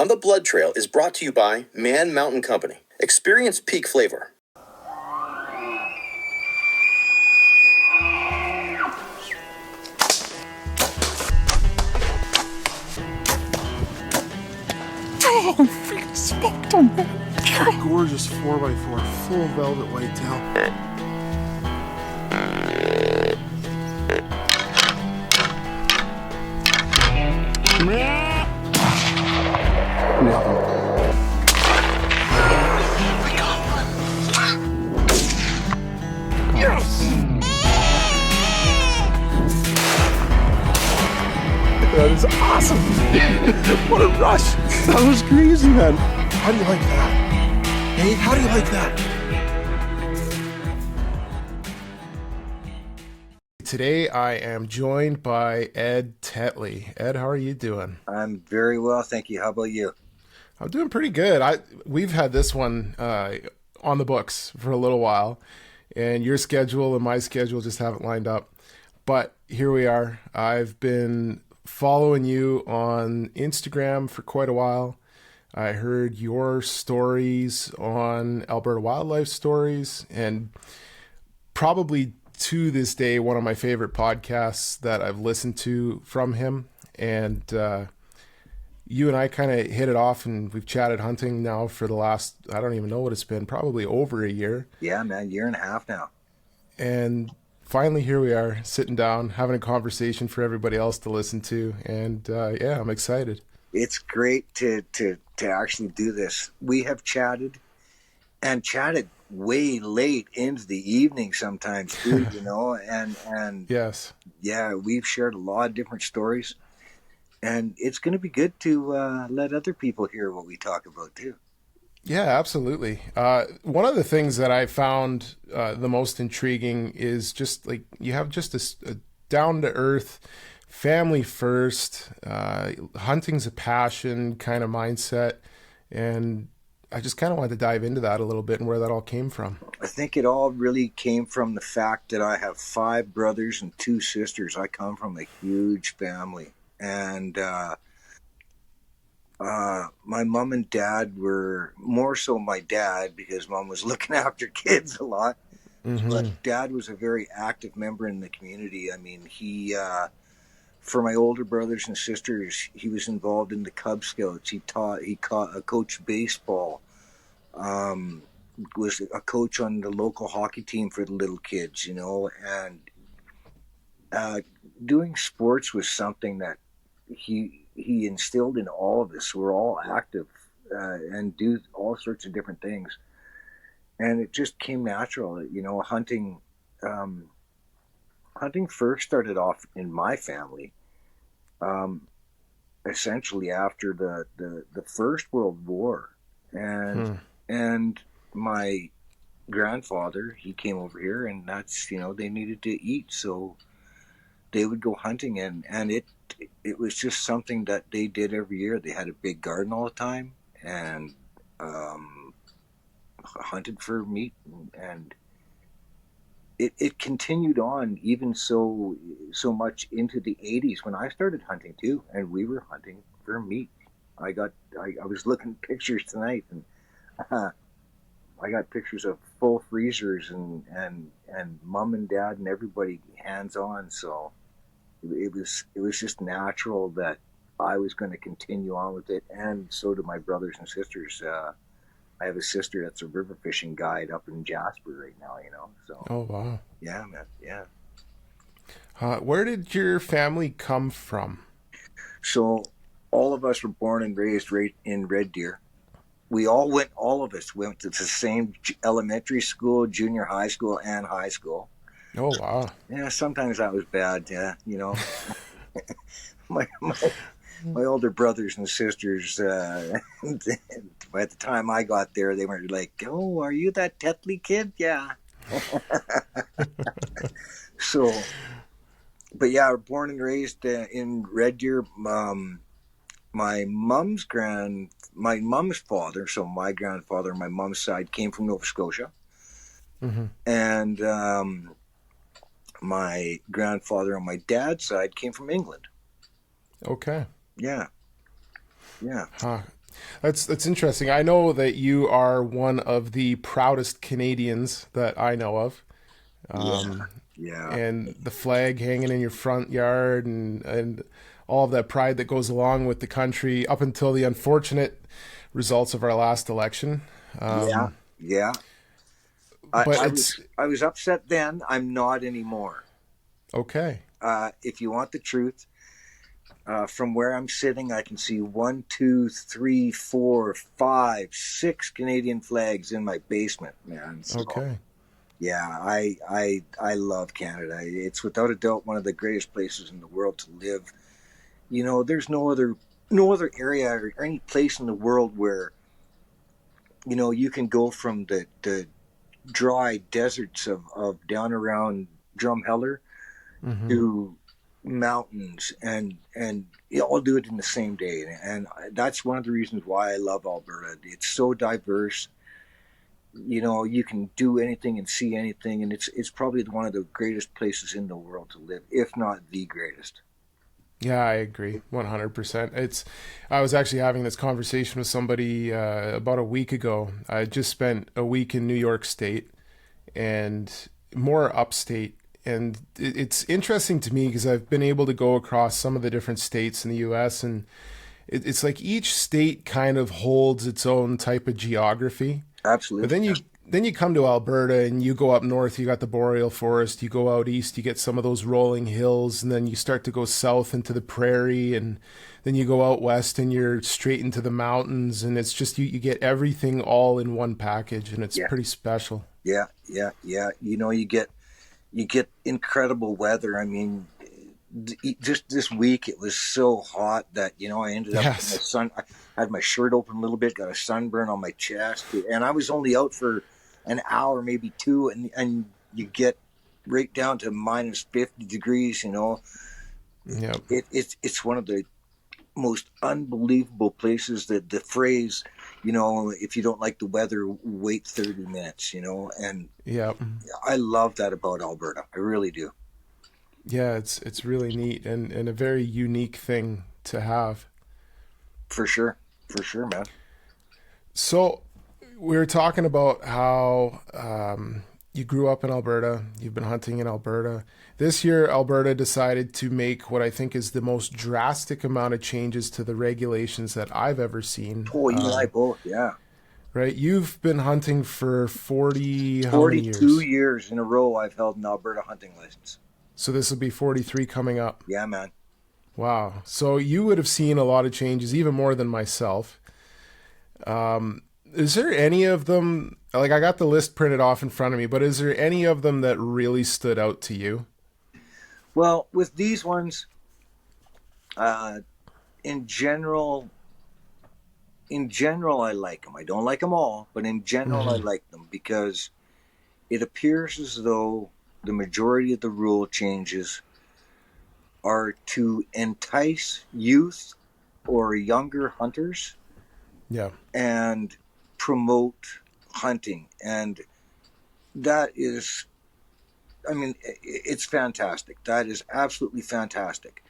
On the Blood Trail is brought to you by Man Mountain Company. Experience peak flavor. Oh, freaking smoked them. Gorgeous 4x4, full velvet whitetail. Nothing. We got one. Yes! That is awesome. What a rush. That was crazy, man. How do you like that? Hey, how do you like that? Today I am joined by Ed Tetley. Ed, how are you doing? I'm very well, thank you. How about you? I'm doing pretty good. We've had this one on the books for a little while, and your schedule and my schedule just haven't lined up. But here we are. I've been following you on Instagram for quite a while. I heard your stories on Alberta Wildlife Stories, and probably to this day, one of my favorite podcasts that I've listened to from him. And you and I kind of hit it off, and we've chatted hunting now for the last, I don't even know what it's been, probably over a year. Yeah, man, year and a half now. And finally, here we are, sitting down, having a conversation for everybody else to listen to. And yeah, I'm excited. It's great to actually do this. We have chatted way late into the evening sometimes too, you know, and yes, yeah, we've shared a lot of different stories, and it's going to be good to let other people hear what we talk about too. Yeah, absolutely. One of the things that I found the most intriguing is just like you have just a down to earth, family first, hunting's a passion kind of mindset, and I just kind of wanted to dive into that a little bit and where that all came from. I think it all really came from the fact that I have 5 brothers and 2 sisters. I come from a huge family, and my mom and dad were more so my dad, because mom was looking after kids a lot. Mm-hmm. But dad was a very active member in the community. I mean, he for my older brothers and sisters, he was involved in the Cub Scouts. He coached baseball, was a coach on the local hockey team for the little kids, you know, and doing sports was something that he instilled in all of us. We're all active and do all sorts of different things. And it just came natural, you know. Hunting first started off in my family, essentially after the First World War, and my grandfather, he came over here, and that's, you know, they needed to eat, so they would go hunting, and it was just something that they did every year. They had a big garden all the time, and hunted for meat, and it continued on even so much into the 80s when I started hunting too, and we were hunting for meat. I was looking at pictures tonight, and I got pictures of full freezers and mom and dad and everybody hands on. So it was just natural that I was going to continue on with it, and so do my brothers and sisters. I have a sister that's a river fishing guide up in Jasper right now, you know. So. Oh wow. Yeah, man. Yeah. Where did your family come from? So, all of us were born and raised right in Red Deer. All of us went to the same elementary school, junior high school, and high school. Oh wow. Yeah, sometimes that was bad. Yeah, you know. My older brothers and sisters, by the time I got there, they were like, "Oh, are you that Tetley kid?" Yeah. So, but yeah, we're born and raised in Red Deer. My mom's father, so my grandfather on my mom's side, came from Nova Scotia, and my grandfather on my dad's side came from England. Okay. Yeah. Huh. That's interesting. I know that you are one of the proudest Canadians that I know of. Yeah, Um, yeah, and the flag hanging in your front yard and all of that pride that goes along with the country up until the unfortunate results of our last election. yeah, Um, yeah. but I it's was I was upset then. I'm not anymore. okay. If you want the truth, from where I'm sitting, I can see one, two, three, four, five, six Canadian flags in my basement, man. So Okay. yeah, I love Canada. It's without a doubt one of the greatest places in the world to live. There's no other area or any place in the world where you can go from the dry deserts of down around Drumheller Hmm. to mountains and all do it in the same day, and that's one of the reasons why I love Alberta. It's so diverse. You can do anything and see anything, and it's probably one of the greatest places in the world to live, if not the greatest. Yeah, I agree 100%. I was actually having this conversation with somebody about a week ago. I just spent a week in New York State and more upstate. And it's interesting to me because I've been able to go across some of the different states in the US, and it's like each state kind of holds its own type of geography. But Absolutely. then you come to Alberta and you go up north, you got the boreal forest, you go out east, you get some of those rolling hills, and then you start to go south into the prairie, and then you go out west and you're straight into the mountains, and it's just you get everything all in one package, and it's Yeah, pretty special. yeah, yeah, yeah. You get incredible weather. I mean, just this week it was so hot that I ended up in the Yes. sun. I had my shirt open a little bit, got a sunburn on my chest, and I was only out for an hour, maybe two, and you get right down to minus 50 degrees. Yep. It's one of the most unbelievable places. That the phrase, if you don't like the weather, wait 30 minutes. And Yep. I love that about Alberta. I really do. Yeah, it's really neat and a very unique thing to have. For sure, man. So we were talking about how you grew up in Alberta, you've been hunting in Alberta. This year, Alberta decided to make what I think is the most drastic amount of changes to the regulations that I've ever seen. Oh, you and I both, yeah. Right? You've been hunting for 40, how many 42 years? years in a row I've held an Alberta hunting license. So this will be 43 coming up. Yeah, man. Wow. So you would have seen a lot of changes, even more than myself. Is there any of them, like I got the list printed off in front of me, but is there any of them that really stood out to you? Well, with these ones, uh, in general, I like them. I don't like them all, but in general, I Hmm. like them because it appears as though the majority of the rule changes are to entice youth or younger hunters Yeah. and promote hunting. And that is, I mean, it's fantastic. That is absolutely fantastic.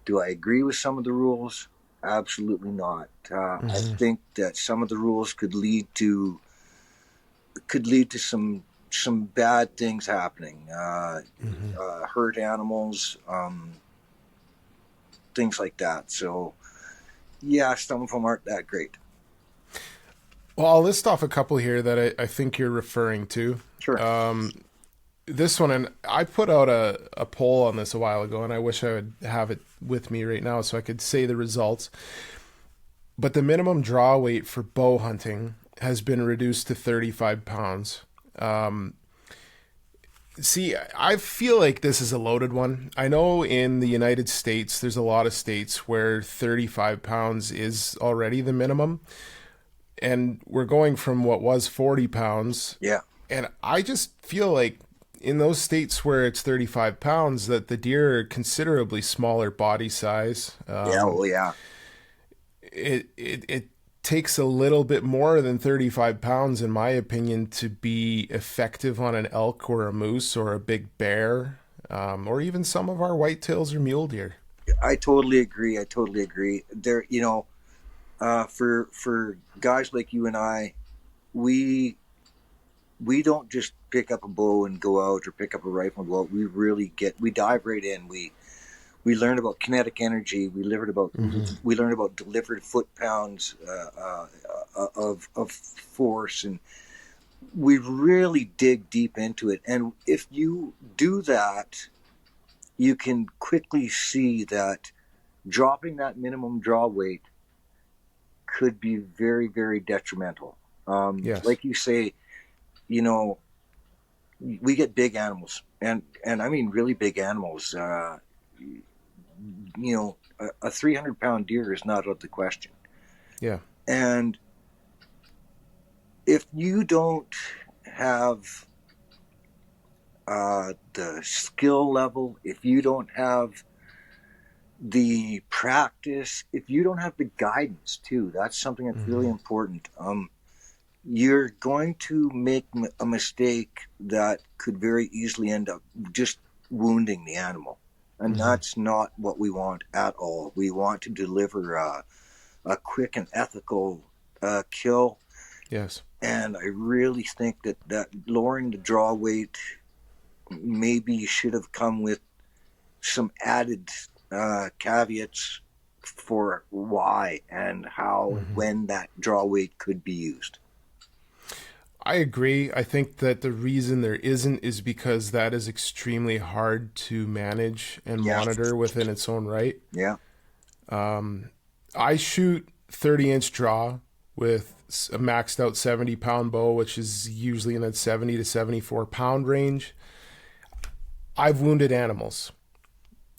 Do I agree with some of the rules? Absolutely not. I Hmm. think that some of the rules could lead to some bad things happening. Hmm. Hurt animals, things like that. So yeah, some of them aren't that great. Well, I'll list off a couple here that I think you're referring to. Sure. This one, and I put out a poll on this a while ago, and I wish I would have it with me right now so I could say the results. But the minimum draw weight for bow hunting has been reduced to 35 pounds. See, I feel like this is a loaded one. I know in the United States, there's a lot of states where 35 pounds is already the minimum. And we're going from what was 40 pounds. Yeah. And I just feel like in those states where it's 35 pounds, that the deer are considerably smaller body size. Yeah. Oh, yeah. It takes a little bit more than 35 pounds, in my opinion, to be effective on an elk or a moose or a big bear, or even some of our whitetails or mule deer. I totally agree. I totally agree. There, For guys like you and I, we we don't just pick up a bow and go out, or pick up a rifle and go out. We dive right in. We learn about kinetic energy. We learn about delivered foot pounds of force, and we really dig deep into it. And if you do that, you can quickly see that dropping that minimum draw weight could be very, very detrimental. Yes. Like you say, you know, we get big animals, and I mean really big animals. A 300-pound deer is not out of the question. Yeah. And if you don't have the skill level, if you don't have the practice, if you don't have the guidance too, that's something that's really important. You're going to make a mistake that could very easily end up just wounding the animal. And that's not what we want at all. We want to deliver a quick and ethical kill. Yes. And I really think that lowering the draw weight maybe should have come with some added caveats for why and how and when that draw weight could be used. I agree. I think that the reason there isn't is because that is extremely hard to manage and Yeah, monitor within its own right. yeah, I shoot 30-inch draw with a maxed out 70-pound bow, which is usually in that 70 to 74-pound range. I've wounded animals.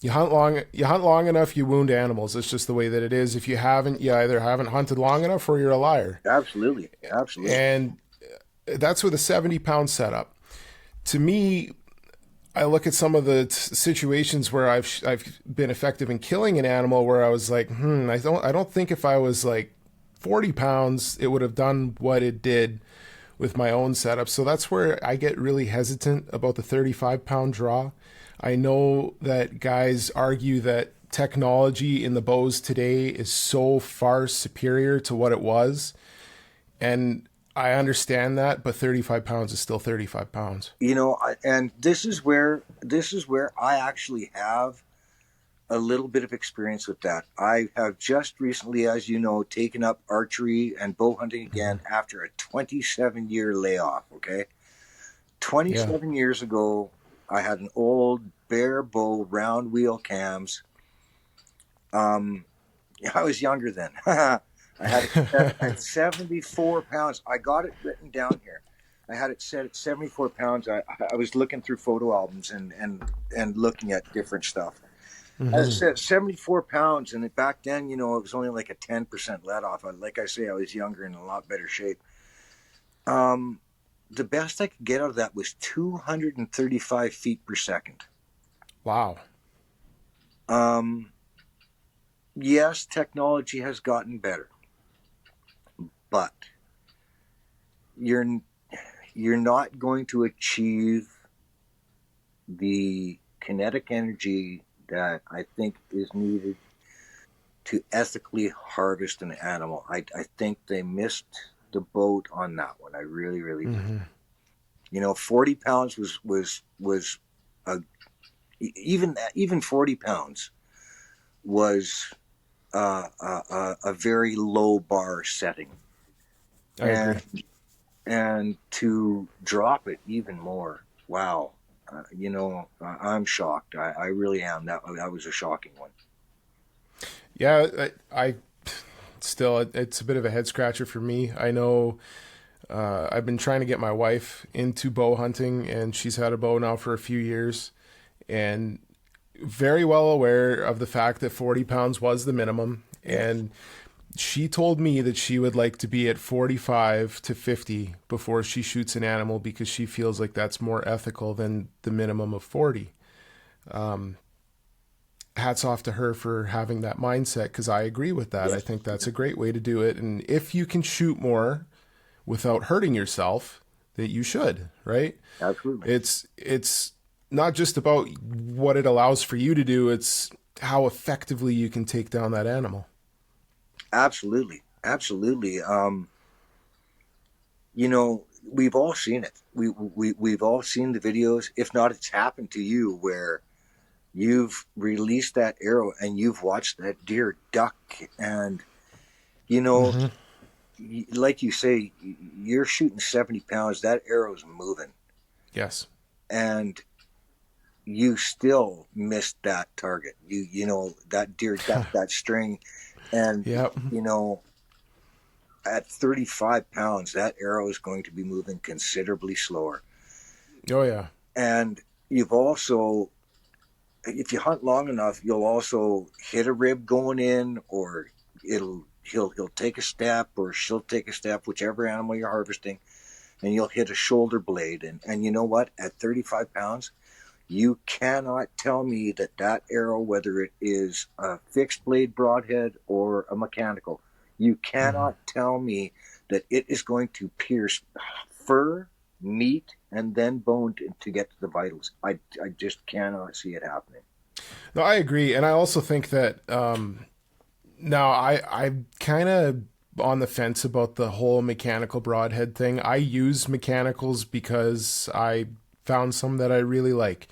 You hunt long enough, you wound animals. It's just the way that it is. If you haven't, you either haven't hunted long enough or you're a liar. absolutely, absolutely. And that's with a 70-pound setup. To me, I look at some of the situations where I've been effective in killing an animal where I was like, I don't think if I was like 40 pounds, it would have done what it did with my own setup. So that's where I get really hesitant about the 35-pound draw. I know that guys argue that technology in the bows today is so far superior to what it was. And I understand that, but 35 pounds is still 35 pounds. And this is where I actually have a little bit of experience with that. I have just recently, as you know, taken up archery and bow hunting again after a 27-year layoff. Okay, Yeah. 27 years ago, I had an old bare bow round wheel cams. I was younger then. I had it set at 74 pounds. I got it written down here. I had it set at 74 pounds. I was looking through photo albums and looking at different stuff. As I said, 74 pounds. And back then, it was only like a 10% let off. Like I say, I was younger and in a lot better shape. The best I could get out of that was 235 feet per second. Wow. Yes, technology has gotten better, but you're not going to achieve the kinetic energy that I think is needed to ethically harvest an animal. I think they missed the boat on that one. I really, really do. 40 pounds was a, even 40 pounds was a very low bar setting. I agree. And to drop it even more, wow. I'm shocked. I really am. That was a shocking one. Yeah, I still, it's a bit of a head scratcher for me. I know I've been trying to get my wife into bow hunting, and she's had a bow now for a few years, and very well aware of the fact that 40 pounds was the minimum. And she told me that she would like to be at 45 to 50 before she shoots an animal because she feels like that's more ethical than the minimum of 40. Hats off to her for having that mindset, because I agree with that. I think that's a great way to do it. And if you can shoot more without hurting yourself, that you should, right? Absolutely. It's not just about what it allows for you to do, it's how effectively you can take down that animal. Absolutely. Absolutely. We've all seen it. We've all seen the videos. If not, it's happened to you where you've released that arrow and you've watched that deer duck, and you know, Mm-hmm. like you say, you're shooting 70 pounds. That arrow's moving, Yes. and you still missed that target. That deer ducked that string, and Yep. you know at 35 pounds, that arrow is going to be moving considerably slower. Oh yeah. And you've also, if you hunt long enough, you'll also hit a rib going in, or he'll take a step, or she'll take a step, whichever animal you're harvesting, and you'll hit a shoulder blade. And you know what? At 35 pounds, you cannot tell me that arrow, whether it is a fixed blade broadhead or a mechanical, you Mm-hmm. cannot tell me that it is going to pierce fur, meat, and then bone to get to the vitals. I just cannot see it happening. No, I agree, and I also think that now I'm kind of on the fence about the whole mechanical broadhead thing. I use mechanicals because I found some that I really like.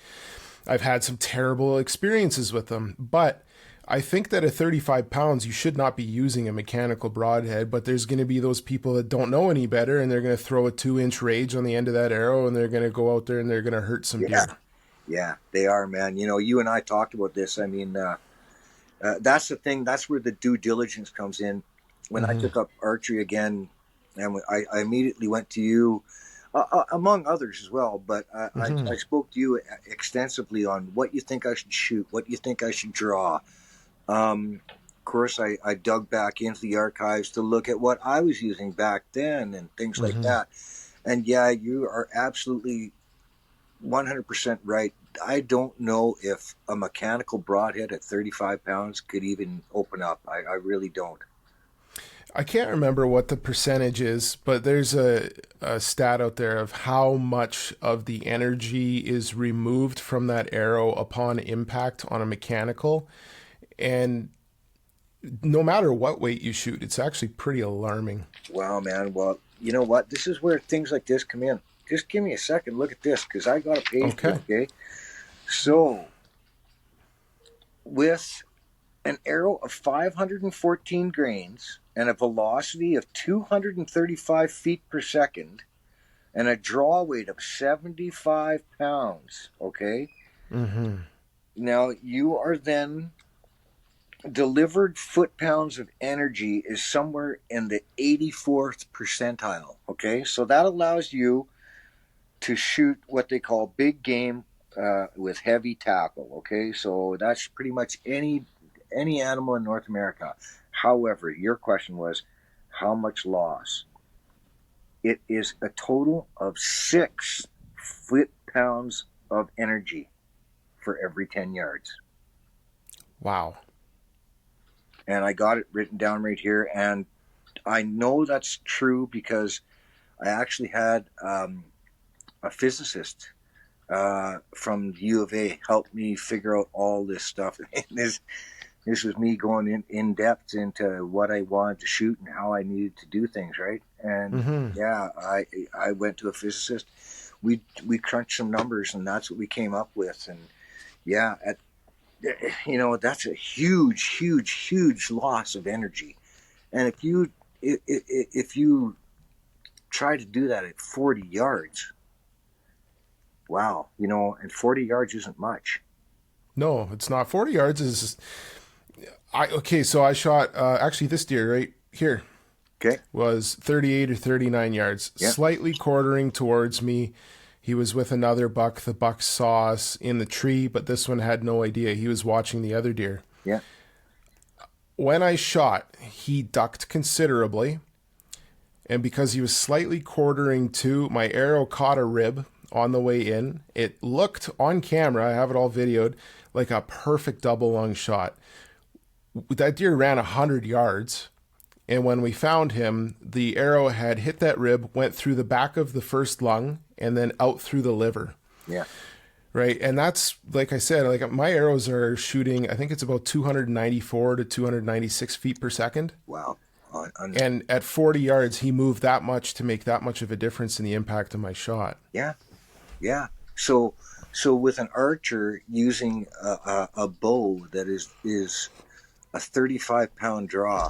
I've had some terrible experiences with them, but I think that at 35 pounds, you should not be using a mechanical broadhead, but there's going to be those people that don't know any better, and they're going to throw a 2-inch rage on the end of that arrow, and they're going to go out there and they're going to hurt some Yeah, deer. yeah, they are, man. You and I talked about this. I mean, that's the thing. That's where the due diligence comes in. When I Mm-hmm. took up archery again, and I immediately went to you, among others as well. But Mm-hmm. I spoke to you extensively on what you think I should shoot, what you think I should draw. Of course, I dug back into the archives to look at what I was using back then and things like Mm-hmm. that. And yeah, you are absolutely 100% right. I don't know if a mechanical broadhead at 35 pounds could even open up. I really don't. I can't remember what the percentage is, but there's a stat out there of how much of the energy is removed from that arrow upon impact on a mechanical. And no matter what weight you shoot, it's actually pretty alarming. Wow, man. Well, you know what? This is where things like this come in. Just give me a second. Look at this, because I got a page here. Okay. Okay. So, with an arrow of 514 grains and a velocity of 235 feet per second and a draw weight of 75 pounds, okay? Mm-hmm. Now, you are then delivered foot pounds of energy is somewhere in the 84th percentile, okay? So that allows you to shoot what they call big game with heavy tackle, okay? So that's pretty much any animal in North America. However, your question was how much loss? It is a total of 6 foot-pounds of energy for every 10 yards. Wow. And I got it written down right here. And I know that's true because I actually had a physicist from the U of A help me figure out all this stuff. And this was me going in depth into what I wanted to shoot and how I needed to do things, right? And Mm-hmm. yeah, I went to a physicist. We crunched some numbers, and that's what we came up with. And yeah, that's a huge loss of energy. And if you try to do that at 40 yards, wow, and 40 yards isn't much. No, it's not. 40 yards is. Okay, so I shot actually this deer right here Okay. was 38 or 39 yards, Yeah. slightly quartering towards me. He was with another buck. The buck saw us in the tree, but this one had no idea. He was watching the other deer. Yeah. When I shot, he ducked considerably, and because he was slightly quartering to, my arrow caught a rib on the way in. It looked on camera, I have it all videoed, like a perfect double lung shot. That deer ran 100 yards, and when we found him, the arrow had hit that rib, went through the back of the first lung, and then out through the liver. Yeah. Right. And that's, like I said, like my arrows are shooting, I think it's about 294 to 296 feet per second. Wow. And at 40 yards, he moved that much to make that much of a difference in the impact of my shot. Yeah, yeah. So with an archer using a bow that is a 35-pound draw,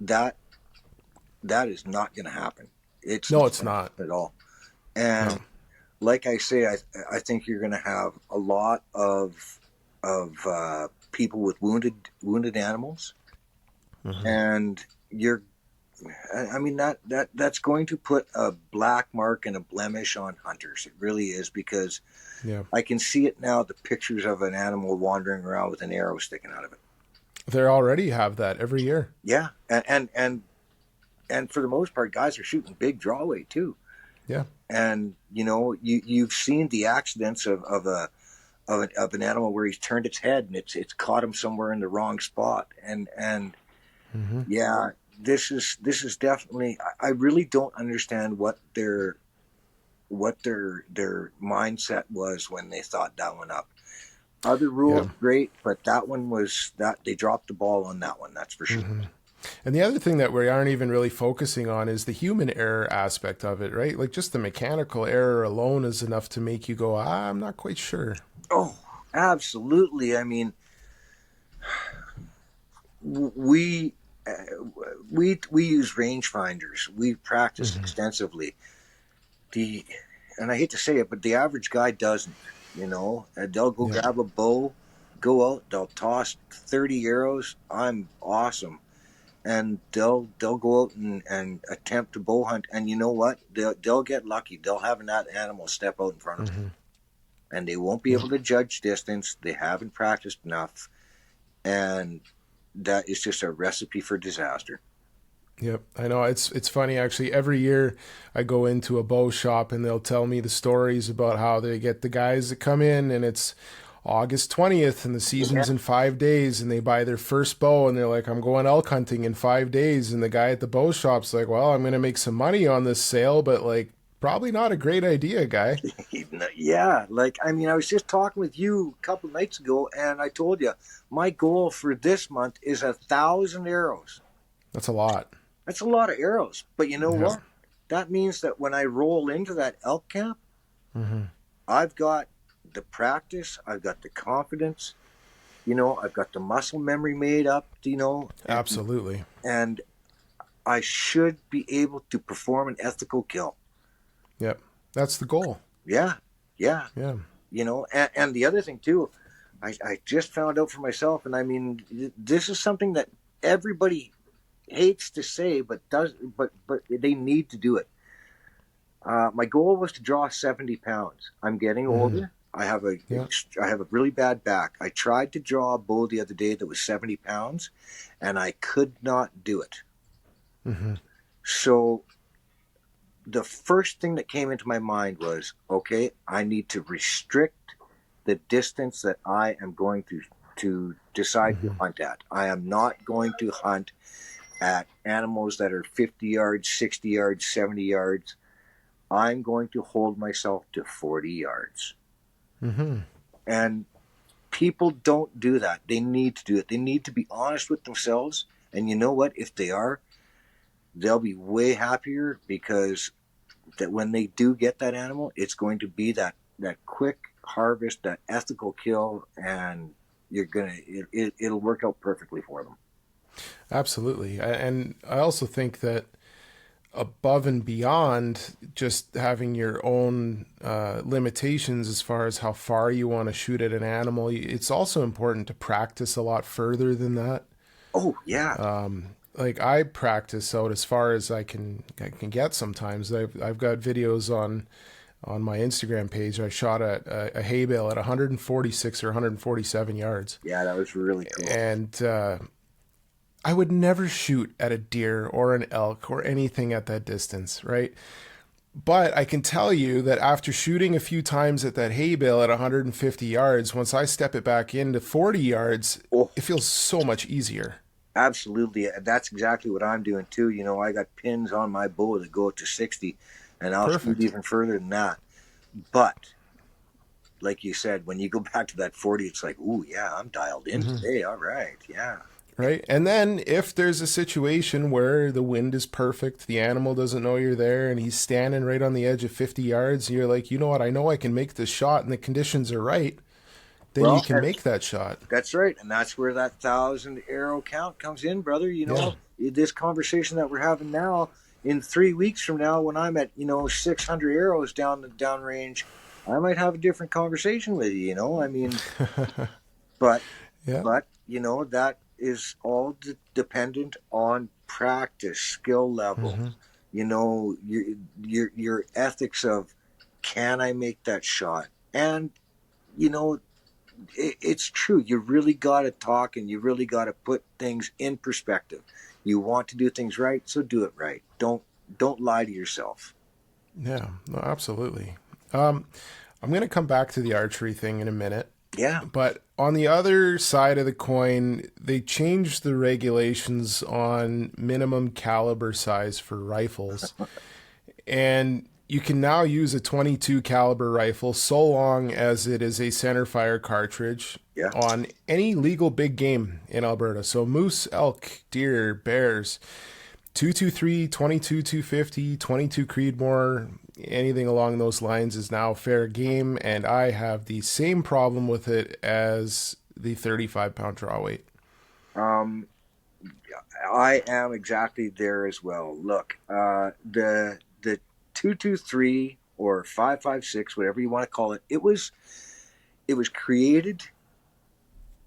that that is not going to happen. It's No, not it's not. at all. And No. like I say, I think you're going to have a lot of people with wounded animals, and you're. I mean that's going to put a black mark and a blemish on hunters. It really is, because Yeah. I can see it now. The pictures of an animal wandering around with an arrow sticking out of it. They already have that every year. Yeah, and for the most part, guys are shooting big draw weight too. Yeah. And you've seen the accidents of an animal where he's turned its head and it's caught him somewhere in the wrong spot. And yeah, this is definitely. I really don't understand what their mindset was when they thought that one up. Other rules, great, but that one was that they dropped the ball on that one. That's for sure. And the other thing that we aren't even really focusing on is the human error aspect of it, right? Like just the mechanical error alone is enough to make you go, I'm not quite sure. Oh, absolutely. I mean, we use rangefinders. We practice extensively. And I hate to say it, but the average guy doesn't. They'll go grab a bow, go out, they'll toss 30 arrows. I'm awesome. And they'll go out and attempt to bow hunt, and you know what? They'll get lucky. They'll have that animal step out in front of them, and they won't be able to judge distance. They haven't practiced enough, and that is just a recipe for disaster. Yep, I know. It's funny, actually. Every year I go into a bow shop and they'll tell me the stories about how they get the guys that come in and it's August 20th and the season's in 5 days, and they buy their first bow and they're like, I'm going elk hunting in 5 days. And the guy at the bow shop's like, well, I'm going to make some money on this sale, but like, probably not a great idea, guy. Yeah, I was just talking with you a couple of nights ago, and I told you my goal for this month is 1,000 arrows. That's a lot. That's a lot of arrows. But you know what? That means that when I roll into that elk camp, I've got the practice, I've got the confidence, I've got the muscle memory made up, Absolutely. And I should be able to perform an ethical kill. Yep. That's the goal. Yeah. And the other thing too, I just found out for myself, and I mean, this is something that everybody hates to say, but they need to do it. My goal was to draw 70 pounds. I'm getting older. I have a really bad back. I tried to draw a bow the other day that was 70 pounds, and I could not do it. So the first thing that came into my mind was, okay, I need to restrict the distance that I am going to decide to hunt at. I am not going to hunt at animals that are 50 yards, 60 yards, 70 yards. I'm going to hold myself to 40 yards. And people don't do that. They need to do it. They need to be honest with themselves. And you know what? If they are, they'll be way happier, because that when they do get that animal, it's going to be that quick harvest, that ethical kill, and it'll work out perfectly for them. Absolutely. And I also think that above and beyond just having your own limitations as far as how far you want to shoot at an animal, it's also important to practice a lot further than that. Oh, yeah. Like I practice out as far as I can get sometimes. I've got videos on my Instagram page. I shot at a hay bale at 146 or 147 yards. Yeah, that was really cool. And I would never shoot at a deer or an elk or anything at that distance, right? But I can tell you that after shooting a few times at that hay bale at 150 yards, once I step it back into 40 yards, it feels so much easier. Absolutely. That's exactly what I'm doing too. I got pins on my bow that go up to 60, and I'll shoot even further than that. But like you said, when you go back to that 40, it's like, ooh, yeah, I'm dialed in today. All right. Yeah. Right. And then if there's a situation where the wind is perfect, the animal doesn't know you're there, and he's standing right on the edge of 50 yards, you're like, you know what? I know I can make this shot and the conditions are right. Then you Well, can make that shot. that's right, and that's where that 1,000 arrow count comes in, brother. Yeah. This conversation that we're having now, in 3 weeks from now, when I'm at 600 arrows down the downrange, I might have a different conversation with you. I mean, but Yeah. that is all dependent on practice, skill level. Mm-hmm. Your ethics of, can I make that shot? And you know it's true. You really got to talk, and you really got to put things in perspective. You want to do things right, so do it right. Don't lie to yourself. Yeah. No, absolutely. I'm going to come back to the archery thing in a minute. Yeah. But on the other side of the coin, they changed the regulations on minimum caliber size for rifles. And you can now use a 22 caliber rifle so long as it is a centerfire cartridge Yeah. on any legal big game in Alberta. So moose, elk, deer, bears, 223, 22 250, 22 Creedmoor, anything along those lines is now fair game, and I have the same problem with it as the 35-pound draw weight. I am exactly there as well. Look, the 223 or 556, whatever you want to call it, it was created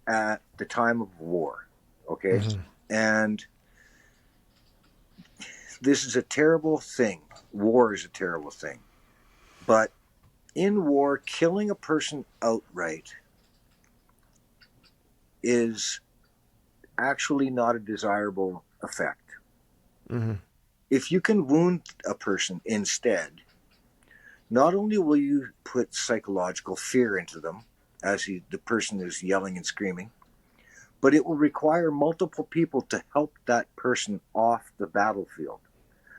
at the time of war. Okay, and this is a terrible thing. War is a terrible thing. But in war, killing a person outright is actually not a desirable effect. Mm-hmm. If you can wound a person instead, not only will you put psychological fear into them as the person is yelling and screaming, but it will require multiple people to help that person off the battlefield.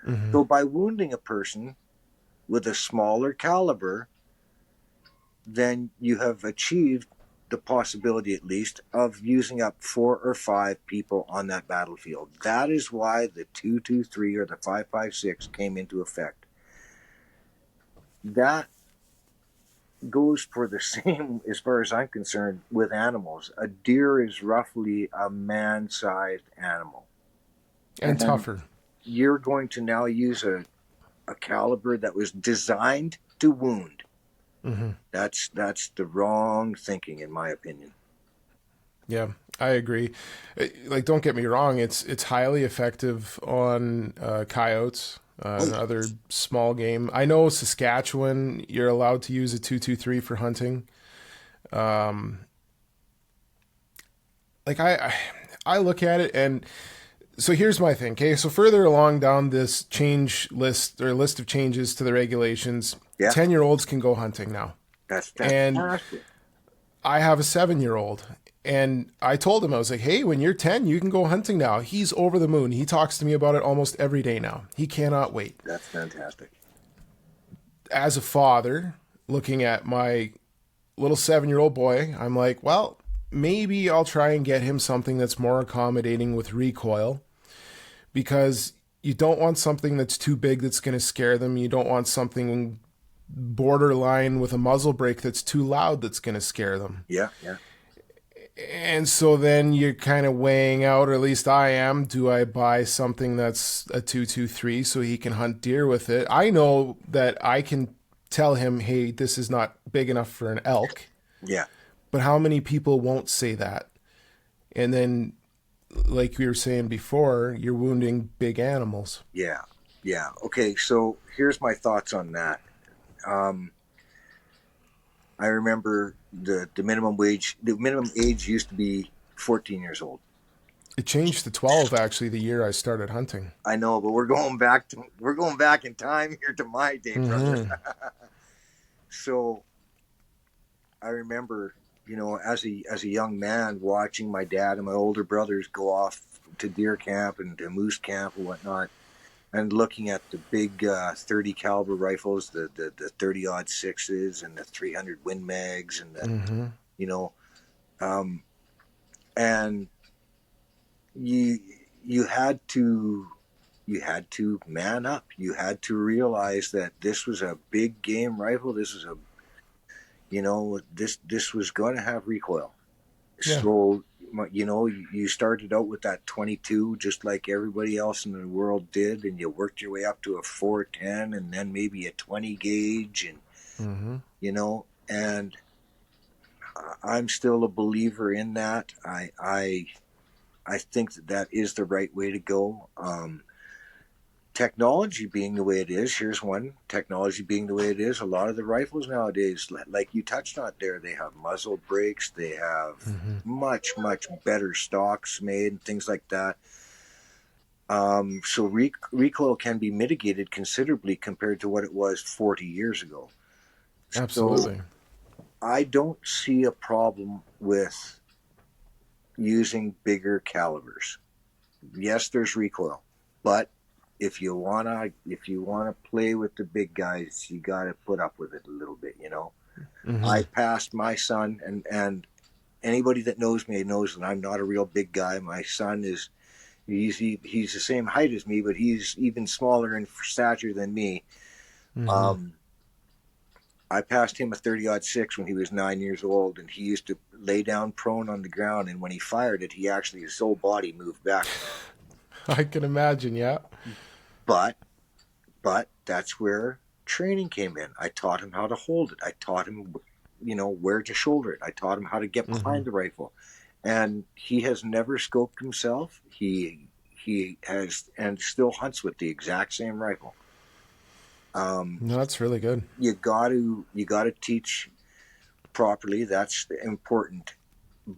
Mm-hmm. So by wounding a person with a smaller caliber, then you have achieved the possibility, at least, of using up 4 or 5 people on that battlefield. That is why the 223 or the 556 came into effect. That goes for the same, as far as I'm concerned, with animals. A deer is roughly a man-sized animal. And tougher. You're going to now use a caliber that was designed to wound. Mm-hmm. That's the wrong thinking, in my opinion. Yeah, I agree. Like, don't get me wrong; it's highly effective on coyotes and other small game. I know Saskatchewan, you're allowed to use a 223 for hunting. Like I look at it, and so here's my thing. Okay, so further along down this change list or list of changes to the regulations, 10-year-olds can go hunting now. That's fantastic. And I have a 7-year-old, and I told him, I was like, hey, when you're 10, you can go hunting now. He's over the moon. He talks to me about it almost every day now. He cannot wait. That's fantastic. As a father, looking at my little 7-year-old boy, I'm like, well, maybe I'll try and get him something that's more accommodating with recoil, because you don't want something that's too big that's going to scare them. You don't want something borderline with a muzzle brake that's too loud that's going to scare them. Yeah, yeah. And so then you're kind of weighing out, or at least I am, do I buy something that's a 223 so he can hunt deer with it? I know that I can tell him, hey, this is not big enough for an elk. Yeah. But how many people won't say that? And then, like we were saying before, you're wounding big animals. Yeah, yeah. Okay, so here's my thoughts on that. I remember the minimum wage. The minimum age used to be 14 years old. It changed to 12 actually the year I started hunting. I know, but we're going back in time here to my day, brother. So I remember, as a young man, watching my dad and my older brothers go off to deer camp and to moose camp and whatnot, and looking at the big 30 caliber rifles, the 30-06s and the 300 Win Mags, and the, and you you had to man up. You had to realize that this was a big game rifle. This was a this was going to have recoil. Yeah. So you started out with that 22 just like everybody else in the world did, and you worked your way up to a 410 and then maybe a 20 gauge, and Mm-hmm. and I'm still a believer in that. I think that is the right way to go. Technology being the way it is, here's one. Technology being the way it is, a lot of the rifles nowadays, like you touched on there, they have muzzle brakes, they have Mm-hmm. much, much better stocks made and things like that. So recoil can be mitigated considerably compared to what it was 40 years ago. So Absolutely. I don't see a problem with using bigger calibers. Yes, there's recoil, but if you wanna play with the big guys, you got to put up with it a little bit. Mm-hmm. I passed my son, and anybody that knows me knows that I'm not a real big guy. My son is he's the same height as me, but he's even smaller in stature than me. Mm-hmm. Um, I passed him a 30-06 when he was 9 years old, and he used to lay down prone on the ground. And when he fired it, he actually his whole body moved back. I can imagine. Yeah. But that's where training came in. I taught him how to hold it. I taught him, where to shoulder it. I taught him how to get Mm-hmm. behind the rifle, and he has never scoped himself. He has and still hunts with the exact same rifle. No, that's really good. You got to teach properly. That's important.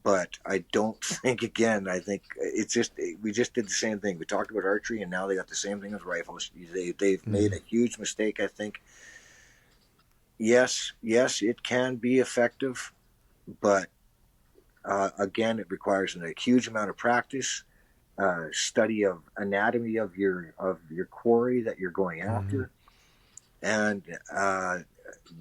But I don't think, again, I think it's just we just did the same thing. We talked about archery, and now they got the same thing with rifles. They've made Mm-hmm. a huge mistake, I think. Yes, it can be effective, but again, it requires a huge amount of practice, study of anatomy of your quarry that you're going Mm-hmm. after, and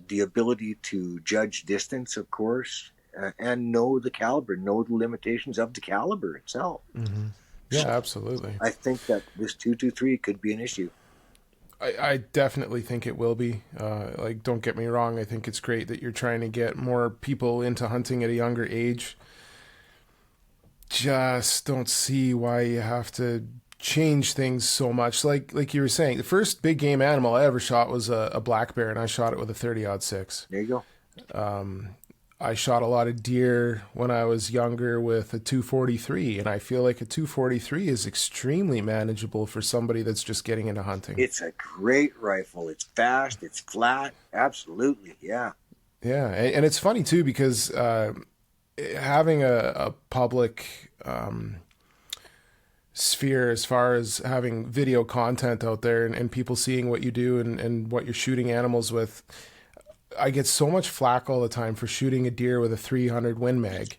the ability to judge distance, of course, and know the caliber, know the limitations of the caliber itself. Mm-hmm. Yeah, So absolutely. I think that this 223 could be an issue. I definitely think it will be. Like, don't get me wrong. I think it's great that you're trying to get more people into hunting at a younger age. Just don't see why you have to change things so much. Like you were saying, the first big game animal I ever shot was a black bear, and I shot it with a 30-06. There you go. I shot a lot of deer when I was younger with a 243, and I feel like a 243 is extremely manageable for somebody that's just getting into hunting. It's a great rifle. It's fast. It's flat. Absolutely. Yeah. Yeah, and it's funny too because having a public sphere as far as having video content out there and people seeing what you do and what you're shooting animals with, I get so much flack all the time for shooting a deer with a 300 Win Mag.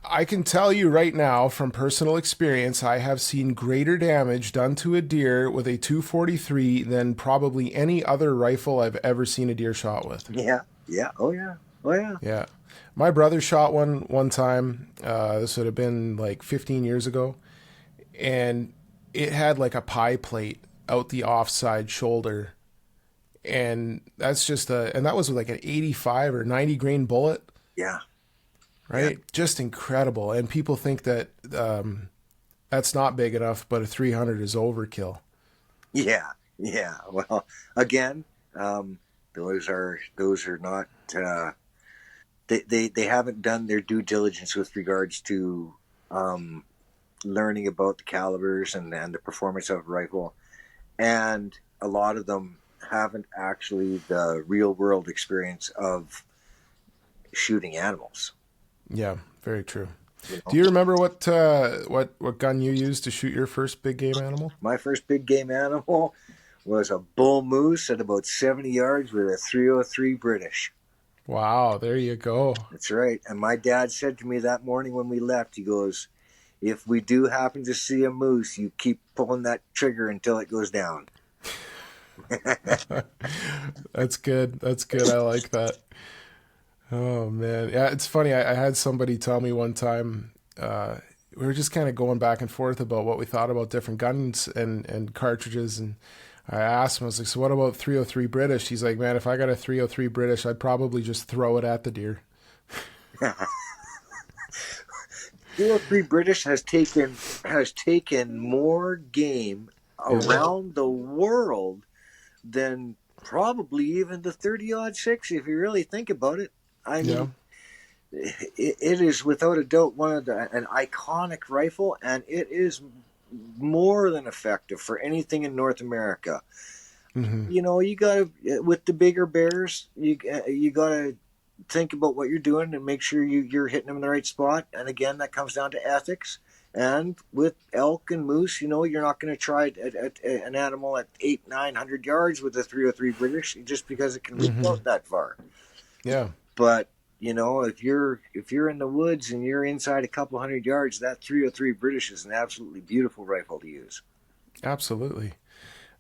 I can tell you right now from personal experience, I have seen greater damage done to a deer with a 243 than probably any other rifle I've ever seen a deer shot with. Yeah. Yeah. Oh, yeah. Oh, yeah. Yeah. My brother shot one time. This would have been like 15 years ago. And it had like a pie plate out the offside shoulder. And and that was like an 85 or 90 grain bullet, Yeah. Yeah. right? Just incredible. And people think that that's not big enough, but a 300 is overkill. Yeah. Yeah. Well, again, those are not. They haven't done their due diligence with regards to learning about the calibers and the performance of a rifle, and a lot of them haven't actually the real world experience of shooting animals. Yeah, very true. You Do know, you remember what gun you used to shoot your first big game animal? my first big game animal was a bull moose at about 70 yards with a 303 British. Wow, there you go. That's right. And my dad said to me that morning when we left, he goes, "If we do happen to see a moose, you keep pulling that trigger until it goes down." That's good. That's good. I like that. Oh man, yeah. It's funny. I had somebody tell me one time we were just kind of going back and forth about what we thought about different guns and cartridges. And I asked him, I was like, so what about 303 British? He's like, man, if I got a 303 British, I'd probably just throw it at the deer. 303 British has taken more game around the world than probably even the 30-06, if you really think about it. I mean, it is without a doubt an iconic rifle, and it is more than effective for anything in North America. Mm-hmm. You know, you gotta, with the bigger bears, you gotta think about what you're doing and make sure you're hitting them in the right spot. And again, that comes down to ethics. And with elk and moose, you know, you're not going to try an animal at 800-900 yards with a 303 British just because it can reach out that far. Yeah. But you know, if you're in the woods and you're inside a couple 100 yards, that 303 British is an absolutely beautiful rifle to use. Absolutely.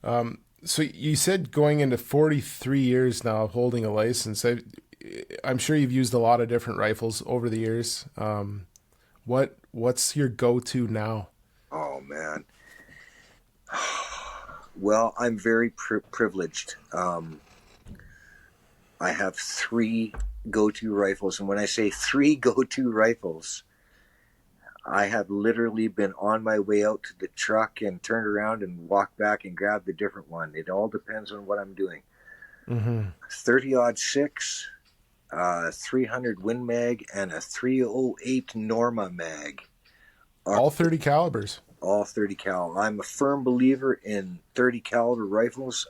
So you said going into 43 years now of holding a license. I'm sure you've used a lot of different rifles over the years. What's your go-to now? Oh man. Well, I'm very privileged. I have 3 go-to rifles, and when I say 3 go-to rifles, I have literally been on my way out to the truck and turned around and walked back and grabbed a different one. It all depends on what I'm doing. 30-06, 300 Win Mag, and a 308 Norma Mag. All 30 calibers. All 30 cal. I'm a firm believer in 30 caliber rifles.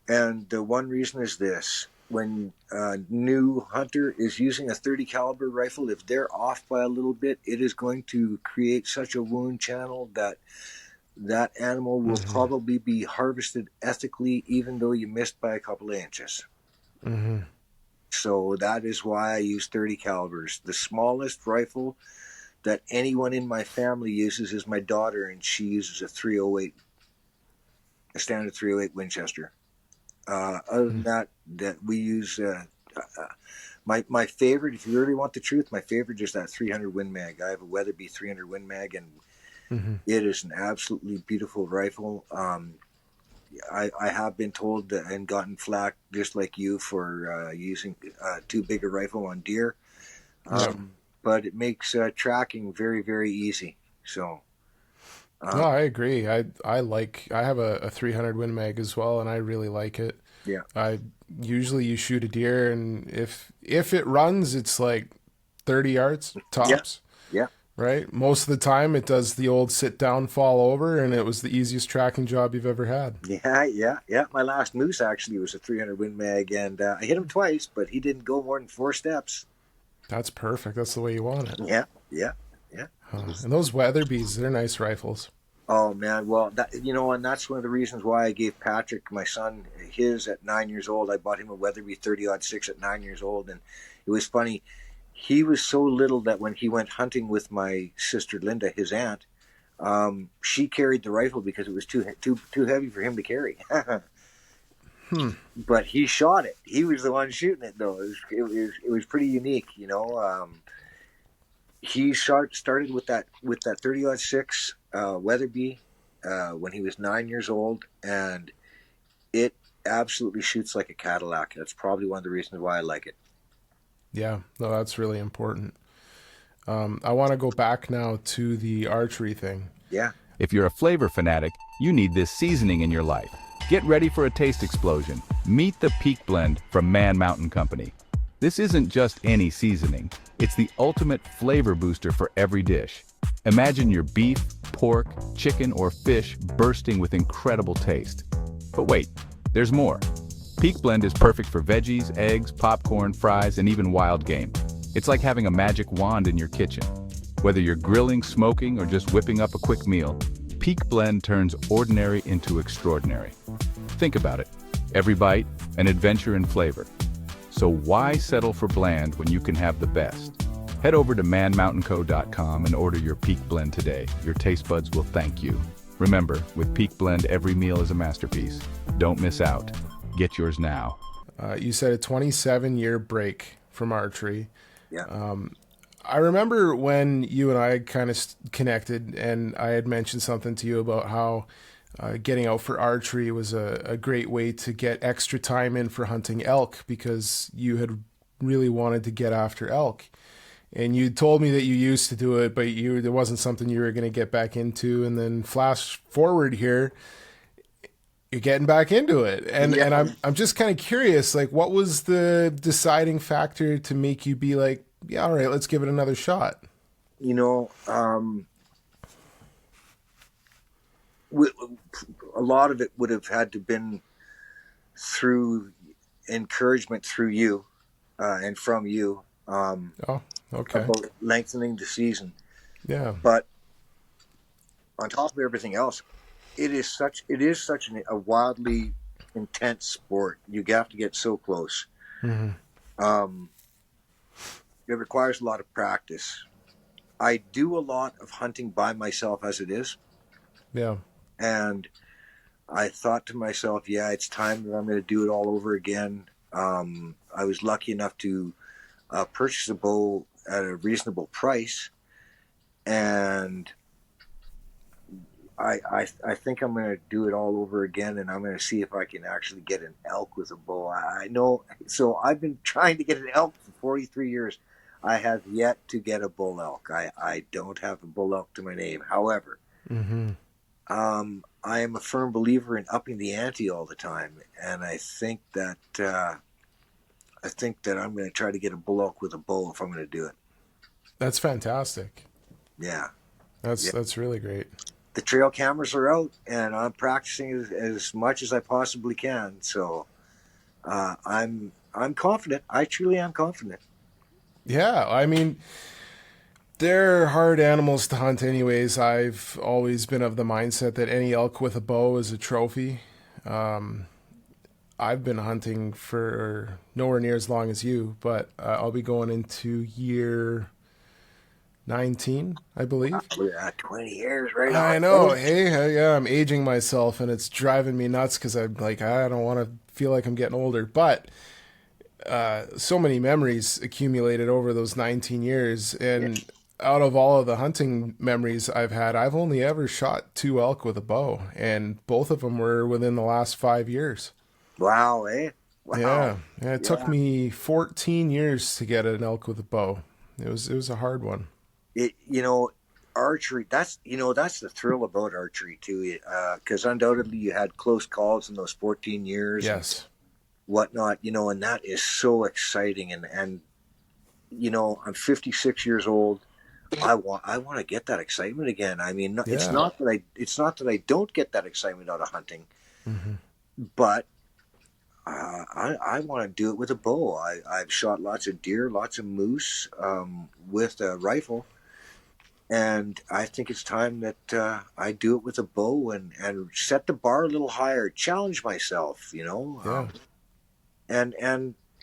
And the one reason is this: when a new hunter is using a 30 caliber rifle, if they're off by a little bit, it is going to create such a wound channel that animal will probably be harvested ethically, even though you missed by a couple of inches. So that is why I use 30 calibers. The smallest rifle that anyone in my family uses is my daughter, and she uses a 308, a standard 308 Winchester. Other than that we use my favorite, if you really want the truth, my favorite is that 300 Win Mag. I have a Weatherby 300 Win Mag, and it is an absolutely beautiful rifle. I have been told and gotten flack just like you for using too big a rifle on deer, but it makes tracking very, very easy. So no, I agree. I have a 300 Win Mag as well, and I really like it. Yeah. Usually you shoot a deer, and if it runs, it's like 30 yards tops. Yeah. Right? Most of the time it does the old sit down, fall over, and it was the easiest tracking job you've ever had. Yeah. My last moose actually was a 300 Win Mag, and I hit him twice, but he didn't go more than 4 steps. That's perfect. That's the way you want it. Yeah. And those Weatherbys, they're nice rifles. Oh man, well, and that's one of the reasons why I gave Patrick, my son, his at 9 years old. I bought him a Weatherby 30-06 at 9 years old, and it was funny. He was so little that when he went hunting with my sister Linda, his aunt, she carried the rifle because it was too heavy for him to carry. But he shot it. He was the one shooting it, though. It was pretty unique, you know. He started with that 30-06 Weatherby when he was 9 years old, and it absolutely shoots like a Cadillac. That's probably one of the reasons why I like it. Yeah, no, that's really important. I want to go back now to the archery thing. Yeah. If you're a flavor fanatic, you need this seasoning in your life. Get ready for a taste explosion. Meet the Peak Blend from Man Mountain Company. This isn't just any seasoning. It's the ultimate flavor booster for every dish. Imagine your beef, pork, chicken, or fish bursting with incredible taste. But wait, there's more. Peak Blend is perfect for veggies, eggs, popcorn, fries, and even wild game. It's like having a magic wand in your kitchen. Whether you're grilling, smoking, or just whipping up a quick meal, Peak Blend turns ordinary into extraordinary. Think about it. Every bite, an adventure in flavor. So why settle for bland when you can have the best? Head over to manmountainco.com and order your Peak Blend today. Your taste buds will thank you. Remember, with Peak Blend, every meal is a masterpiece. Don't miss out. Get yours now. You said a 27-year break from archery. Yeah. I remember when you and I kind of connected, and I had mentioned something to you about how getting out for archery was a great way to get extra time in for hunting elk because you had really wanted to get after elk. And you told me that you used to do it, but there wasn't something you were going to get back into. And then flash forward here, you're getting back into it. And I'm just kind of curious, like, what was the deciding factor to make you be like, yeah, all right, let's give it another shot? You know, a lot of it would have had to been through encouragement through you and from you. Oh, okay. About lengthening the season. Yeah. But on top of everything else, it is such a wildly intense sport. You have to get so close. Mm-hmm. It requires a lot of practice. I do a lot of hunting by myself as it is. Yeah. And I thought to myself, yeah, it's time that I'm going to do it all over again. I was lucky enough to purchase a bow at a reasonable price, and I think I'm going to do it all over again, and I'm going to see if I can actually get an elk with a bow. I know, so I've been trying to get an elk for 43 years. I have yet to get a bull elk. I don't have a bull elk to my name. However, Mm-hmm. I am a firm believer in upping the ante all the time, and I think that I'm going to try to get a bull elk with a bow if I'm going to do it. That's fantastic. Yeah. That's really great. The trail cameras are out, and I'm practicing as much as I possibly can. So I'm confident. I truly am confident. Yeah, I mean, they're hard animals to hunt anyways. I've always been of the mindset that any elk with a bow is a trophy. I've been hunting for nowhere near as long as you, but I'll be going into year 19, I believe. Yeah, 20 years right I on. know. Hey, yeah, I'm aging myself, and it's driving me nuts because I'm like, I don't want to feel like I'm getting older. But so many memories accumulated over those 19 years, and out of all of the hunting memories I've had, I've only ever shot 2 elk with a bow, and both of them were within the last 5 years. Wow, eh? Wow. Yeah. It took me 14 years to get an elk with a bow. It was a hard one. Archery, that's the thrill about archery too, because undoubtedly you had close calls in those 14 years. Yes. And whatnot, and that is so exciting. And I'm 56 years old. I want to get that excitement again. I mean, it's not that I don't get that excitement out of hunting, Mm-hmm. but I want to do it with a bow. I've shot lots of deer, lots of moose with a rifle, and I think it's time that I do it with a bow and set the bar a little higher, challenge myself, and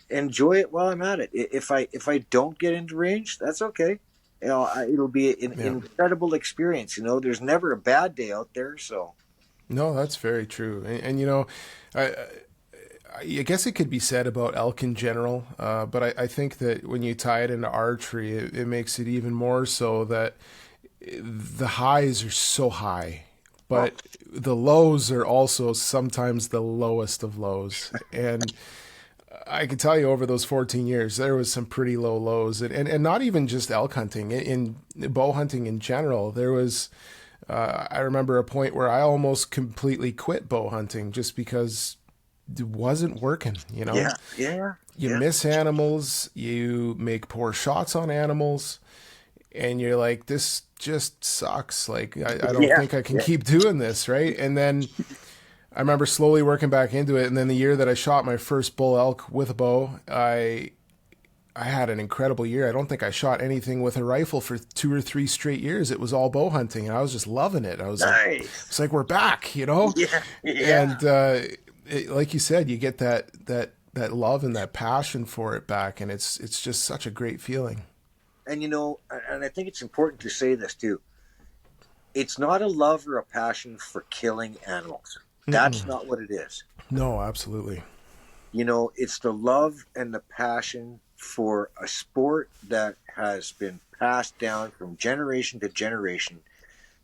enjoy it while I'm at it. If I don't get into range, that's okay. It'll be an incredible experience. There's never a bad day out there, so. No, that's very true. And I guess it could be said about elk in general, but I think that when you tie it into archery, it makes it even more so that the highs are so high, but the lows are also sometimes the lowest of lows. And I can tell you over those 14 years, there was some pretty low lows, and not even just elk hunting, in bow hunting in general. There was, I remember a point where I almost completely quit bow hunting just because it wasn't working, Yeah. You miss animals, you make poor shots on animals, and you're like, this just sucks. Like, I don't think I can keep doing this, right? And then I remember slowly working back into it, and then the year that I shot my first bull elk with a bow, I had an incredible year. I don't think I shot anything with a rifle for 2 or 3 straight years. It was all bow hunting, and I was just loving it. I was nice. It's like we're back, Yeah. And like you said, you get that love and that passion for it back, and it's just such a great feeling. And and I think it's important to say this too. It's not a love or a passion for killing animals. That's not what it is. No, absolutely. It's the love and the passion for a sport that has been passed down from generation to generation,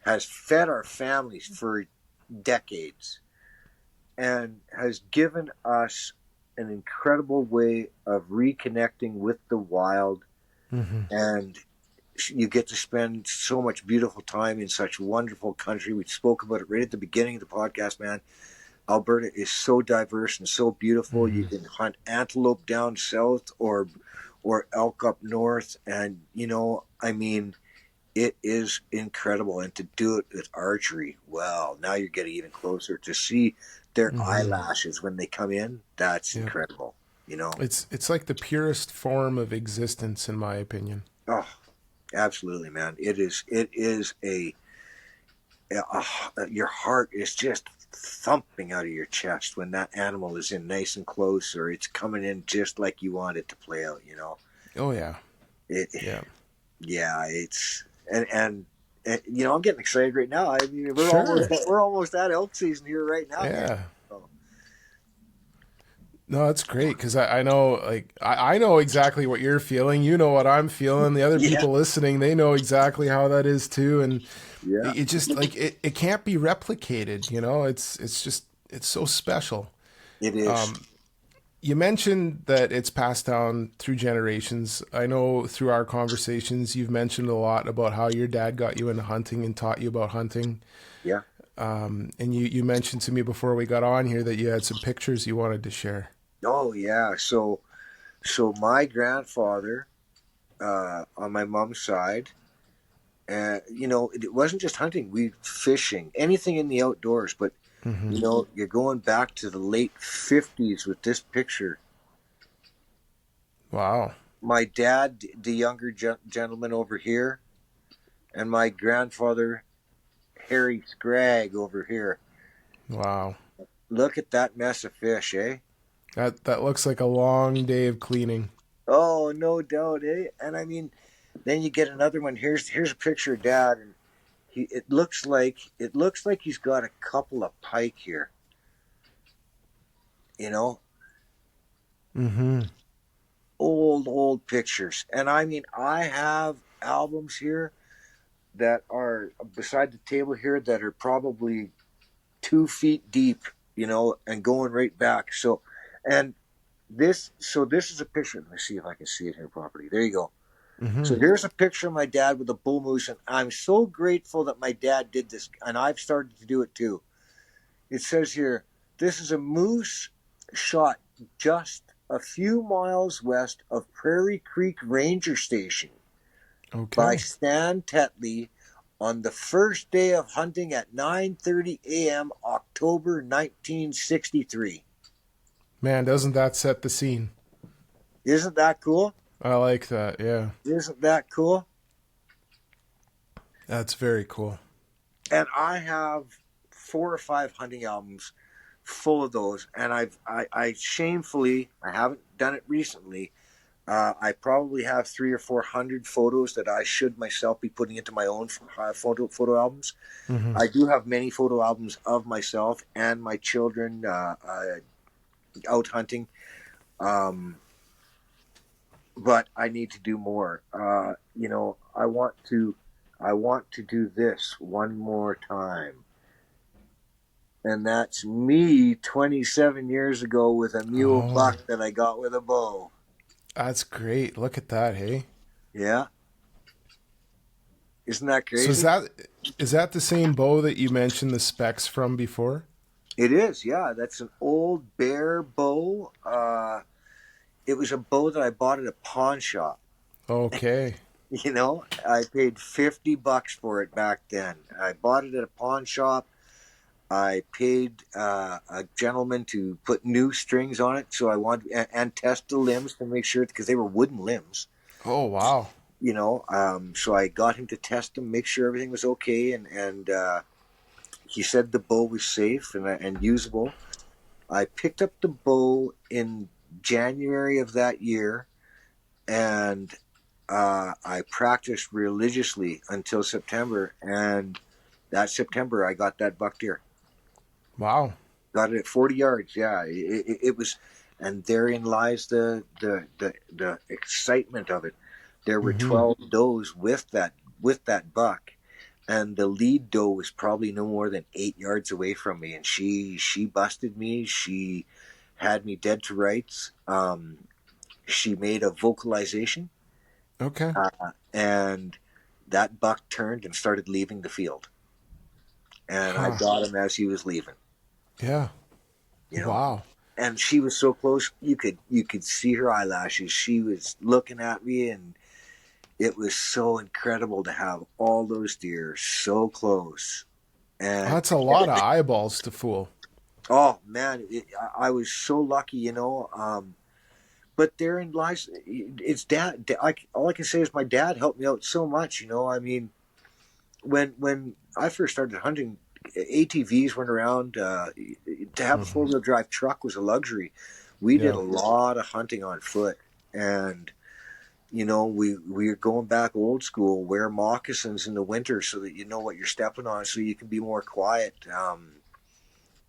has fed our families for decades, and has given us an incredible way of reconnecting with the wild. And you get to spend so much beautiful time in such wonderful country. We spoke about it right at the beginning of the podcast, man. Alberta is so diverse and so beautiful. You can hunt antelope down south or elk up north, and I mean, it is incredible. And to do it with archery, well, now you're getting even closer to see their eyelashes when they come in. That's incredible. It's like the purest form of existence, in my opinion. Oh, absolutely, man. It is your heart is just thumping out of your chest when that animal is in nice and close, or it's coming in just like you want it to play out. Oh yeah. Yeah, it's and I'm getting excited right now. I mean, Sure. we're almost at elk season here right now. Yeah. No, that's great, because I know, like, I know exactly what you're feeling. You know what I'm feeling. The other people listening, they know exactly how that is too. And it just, like, it can't be replicated. It's so special. It is. You mentioned that it's passed down through generations. I know through our conversations, you've mentioned a lot about how your dad got you into hunting and taught you about hunting. Yeah. And you mentioned to me before we got on here that you had some pictures you wanted to share. Oh yeah. So my grandfather, on my mom's side, it wasn't just hunting. We fishing, anything in the outdoors. But you're going back to the late 50s with this picture. Wow. My dad, the younger gentleman over here, and my grandfather, Harry Scragg, over here. Wow. Look at that mess of fish, eh? That looks like a long day of cleaning. Oh, no doubt, eh? And I mean, then you get another one. Here's a picture of Dad, and it looks like he's got a couple of pike here. Old pictures. And I mean, I have albums here that are beside the table here that are probably 2 feet deep, and going right back. So this is a picture. Let me see if I can see it here properly. There you go. So here's a picture of my dad with a bull moose, and I'm so grateful that my dad did this, and I've started to do it too. It says here, this is a moose shot just a few miles west of Prairie Creek Ranger Station by Stan Tetley on the first day of hunting at 9:30 a.m. October 1963. Man, doesn't that set the scene? Isn't that cool? I like that, yeah. Isn't that cool? That's very cool. And I have 4 or 5 hunting albums full of those. And I shamefully, I haven't done it recently. I probably have 300 or 400 photos that I should myself be putting into my own photo albums. I do have many photo albums of myself and my children out hunting. But I need to do more. I want to do this one more time. And that's me 27 years ago with a mule buck that I got with a bow. That's great. Look at that, hey? Yeah. Isn't that crazy? So is that the same bow that you mentioned the specs from before? It is, yeah. That's an old bear bow. It was a bow that I bought at a pawn shop. Okay. I paid $50 for it back then. I bought it at a pawn shop. I paid a gentleman to put new strings on it, so I wanted and test the limbs to make sure, because they were wooden limbs. Oh wow! So I got him to test them, make sure everything was okay, and he said the bow was safe and usable. I picked up the bow in January of that year, and I practiced religiously until September, and that September I got that buck deer. Wow. Got it at 40 yards. Yeah, it was, and therein lies the excitement of it. There were Mm-hmm. 12 does with that buck, and the lead doe was probably no more than 8 yards away from me, and she busted me. She had me dead to rights. She made a vocalization, Okay. and that buck turned and started leaving the field, and I Huh. got him as he was leaving. Yeah. You know, Wow. and she was so close, you could see her eyelashes. She was looking at me, and it was so incredible to have all those deer so close. And That's a lot of eyeballs to fool. oh man, I was so lucky, but therein lies, it's dad. All I can say is my dad helped me out so much. I mean, when I first started hunting, ATVs weren't around. To have a Mm-hmm. 4-wheel drive truck was a luxury. We did Yeah. a lot of hunting on foot, and we're going back old school. Wear moccasins in the winter so that you know what you're stepping on, so you can be more quiet.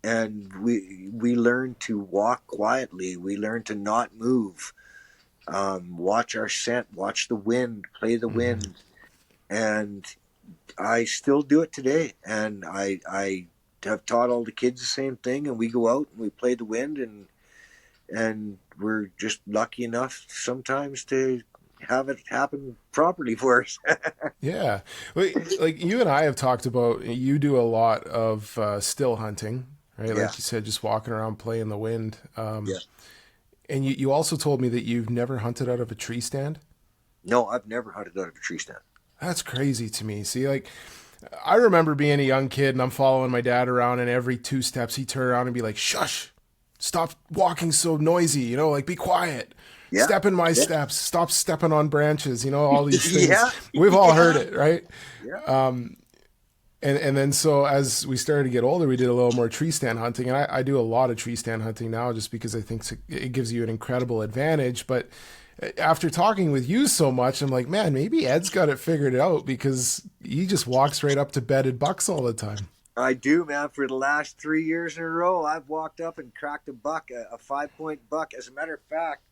And we learn to walk quietly. We learn to not move. Watch our scent. Watch the wind. Play the Mm-hmm. wind. And I still do it today. And I have taught all the kids the same thing. And we go out and we play the wind, and we're just lucky enough sometimes to have it happen properly for us. Yeah. Like you and I have talked about, you do a lot of still hunting, right? Yeah, Like you said, just walking around playing the wind. yeah. And you also told me that you've never hunted out of a tree stand. No, I've never hunted out of a tree stand. That's crazy to me. See, like, I remember being a young kid and I'm following my dad around, and every 2 steps he'd turn around and be like, shush, stop walking so noisy, like be quiet. Yeah, Step in my yeah, steps. Stop stepping on branches. All these things. yeah, We've all heard yeah, it, right? yeah. And then so as we started to get older, we did a little more tree stand hunting, and I do a lot of tree stand hunting now, just because I think it gives you an incredible advantage. But after talking with you so much, I'm like, man, maybe Ed's got it figured out, because he just walks right up to bedded bucks all the time. I do, man. For the last 3 years in a row, I've walked up and cracked a buck, a 5-point buck. As a matter of fact,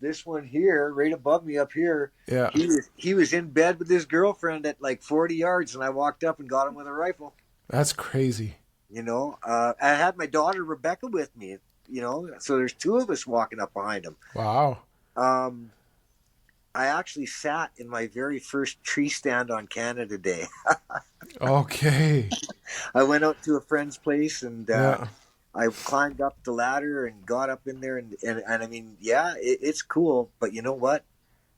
this one here, right above me up here, Yeah, he was in bed with his girlfriend at like 40 yards, and I walked up and got him with a rifle. that's crazy. I had my daughter Rebecca with me. So there's two of us walking up behind him. Wow. Um, I actually sat in my very first tree stand on Canada Day. Okay. I went out to a friend's place, and Yeah. I climbed up the ladder and got up in there, and I mean, yeah, it's cool, but you know what?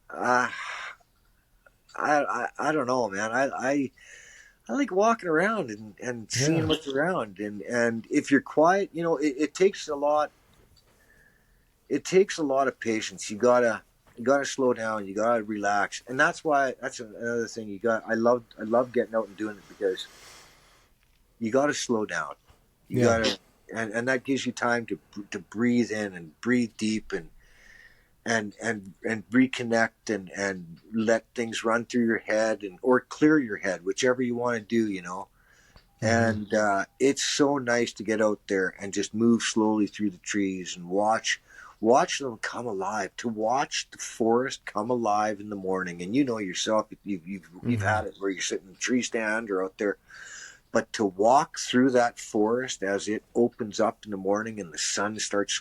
Uh, I don't know, man. I like walking around and seeing Yeah. what's around, and if you're quiet, it takes a lot. It takes a lot of patience. You gotta slow down. You gotta relax, and that's another thing. I love getting out and doing it, because you gotta slow down. You Yeah. gotta, and that gives you time to breathe in and breathe deep, and reconnect, and let things run through your head, or clear your head, whichever you want to do. Mm-hmm. And it's so nice to get out there and just move slowly through the trees and watch them come alive. To watch the forest come alive in the morning, and yourself, you've Mm-hmm. had it where you're sitting in a tree stand or out there, but to walk through that forest as it opens up in the morning and the sun starts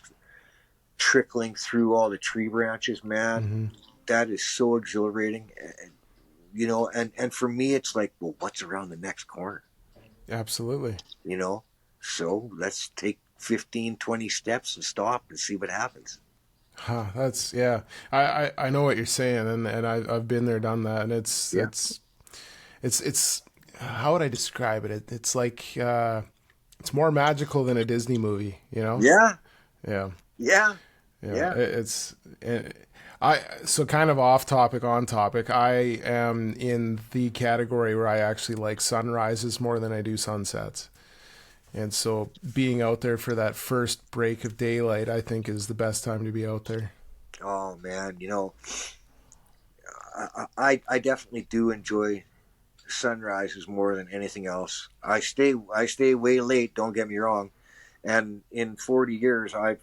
trickling through all the tree branches, man, Mm-hmm. that is so exhilarating. And for me, it's like, well, what's around the next corner? Absolutely. you know so let's take 15, 20 steps and stop and see what happens. Huh, that's yeah. I know what you're saying, and I've been there, done that, and Yeah, it's how would I describe it? It's like it's more magical than a Disney movie, you know? yeah, Yeah. yeah, Yeah, yeah. I so kind of off topic, on topic. I am in the category where I actually like sunrises more than I do sunsets. And so being out there for that first break of daylight, I think, is the best time to be out there. Oh man, I definitely do enjoy sunrises more than anything else. I stay way late, don't get me wrong, And in 40 years, I've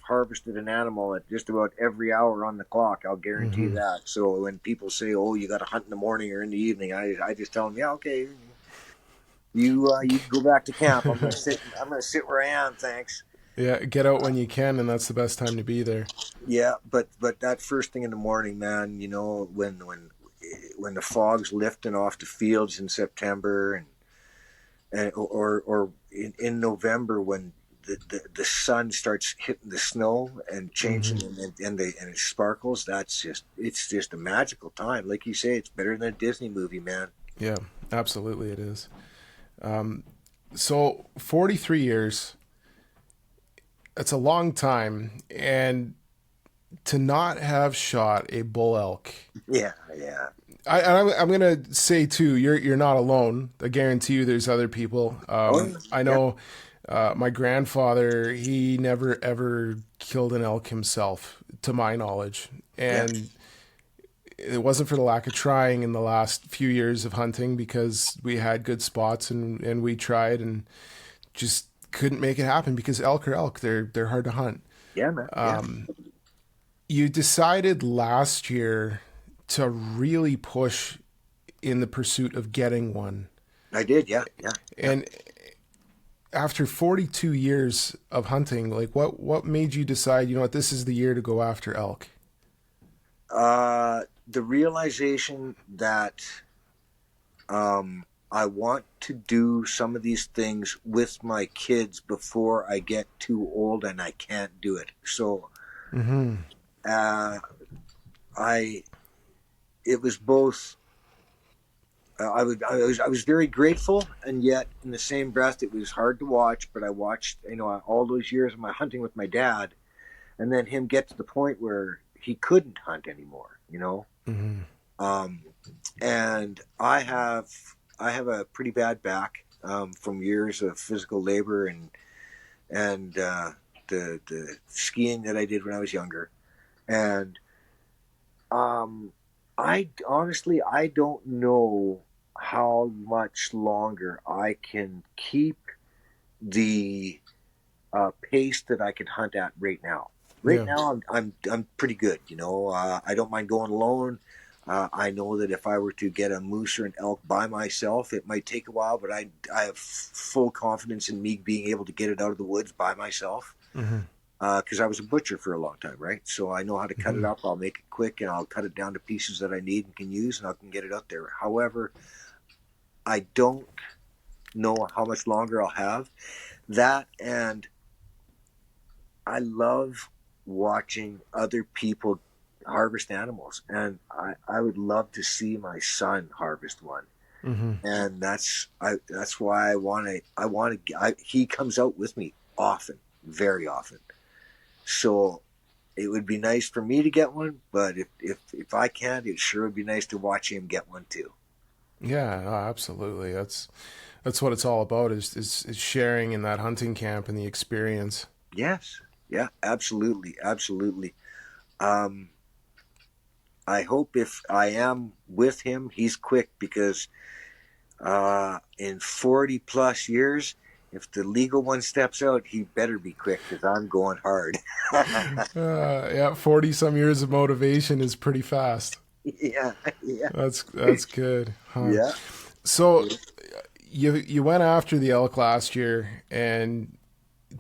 harvested an animal at just about every hour on the clock. I'll guarantee Mm-hmm. that. So when people say, "Oh, you got to hunt in the morning or in the evening," I just tell them, "Yeah, okay, you go back to camp. I'm gonna sit where I am, thanks." Yeah, get out when you can, and that's the best time to be there. Yeah, but that first thing in the morning, man, when the fog's lifting off the fields in September, and or in November when the sun starts hitting the snow and Mm-hmm. changing, and it sparkles. It's just a magical time. Like you say, it's better than a Disney movie, man. Yeah, absolutely, it is. So 43 years, it's a long time, and to not have shot a bull elk. Yeah, yeah. I'm gonna say too, you're not alone. I guarantee you, there's other people. Oh yeah, I yeah. know my grandfather. He never ever killed an elk himself, to my knowledge, Yeah. and it wasn't for the lack of trying in the last few years of hunting, because we had good spots and we tried and just couldn't make it happen, because elk are elk. They're hard to hunt. Yeah, man. Yeah, You decided last year to really push in the pursuit of getting one. I did. Yeah, yeah, yeah. And after 42 years of hunting, like what made you decide, you know what, this is the year to go after elk? The realization that I want to do some of these things with my kids before I get too old and I can't do it. So Mm-hmm. uh, I it was both. I was very grateful, and yet in the same breath, it was hard to watch. But I watched, all those years of my hunting with my dad, and then him get to the point where he couldn't hunt anymore. Mm-hmm. Um, and I have a pretty bad back from years of physical labor and the skiing that I did when I was younger, and I honestly I don't know how much longer I can keep the pace that I can hunt at right now. Right Yeah. now, I'm pretty good. I don't mind going alone. I know that if I were to get a moose or an elk by myself, it might take a while, but I have full confidence in me being able to get it out of the woods by myself. Mm-hmm. Because I was a butcher for a long time, right? So I know how to cut it Mm-hmm. up. I'll make it quick, and I'll cut it down to pieces that I need and can use, and I can get it out there. However, I don't know how much longer I'll have that, and I love watching other people harvest animals, and I would love to see my son harvest one, Mm-hmm. and that's why he comes out with me often, very often. So it would be nice for me to get one, but if I can't, it sure would be nice to watch him get one too. Yeah, no, absolutely. That's what it's all about, is sharing in that hunting camp and the experience. Yes, yeah, absolutely, absolutely. Um, I hope if I am with him, he's quick because in 40 plus years, if the legal one steps out, he better be quick because I'm going hard. Yeah, 40 some years of motivation is pretty fast. Yeah, yeah, That's good, huh? yeah. So you went after the elk last year and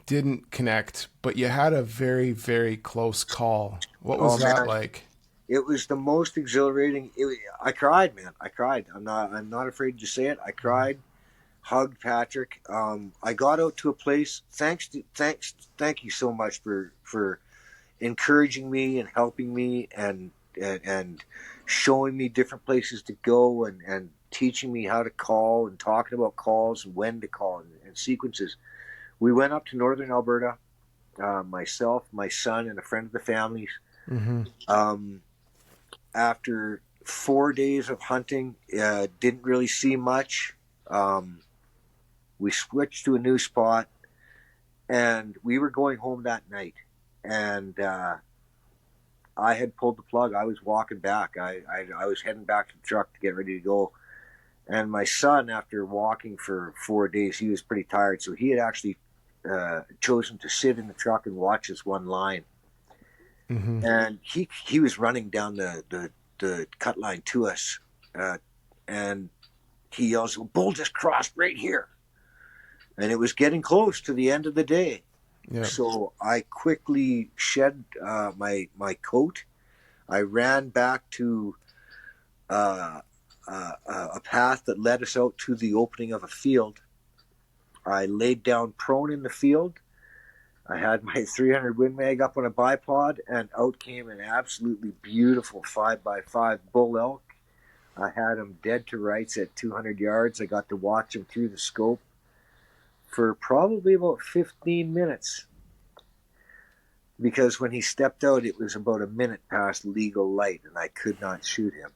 didn't connect, but you had a very, very close call. What Oh was that man, like? it was the most exhilarating. I cried, man. I cried. I'm not afraid to say it. I cried. Hugged Patrick. I got out to a place. Thank you so much for encouraging me and helping me and showing me different places to go and teaching me how to call and talking about calls and when to call and sequences. We went up to northern Alberta, myself, my son, and a friend of the family's. Mm-hmm. Um, After 4 days of hunting, didn't really see much. Um, we switched to a new spot, and we were going home that night. And I had pulled the plug. I was walking back. I was heading back to the truck to get ready to go. And my son, after walking for 4 days, he was pretty tired. So he had actually chosen to sit in the truck and watch this one line. Mm-hmm. And he was running down the cut line to us, and he yells, "Bull just crossed right here," and it was getting close to the end of the day. Yeah. So I quickly shed my coat. I ran back to a path that led us out to the opening of a field. I laid down prone in the field. I had my 300 Win Mag up on a bipod, and out came an absolutely beautiful 5x5 bull elk. I had him dead to rights at 200 yards. I got to watch him through the scope for probably about 15 minutes. Because when he stepped out, it was about a minute past legal light, and I could not shoot him.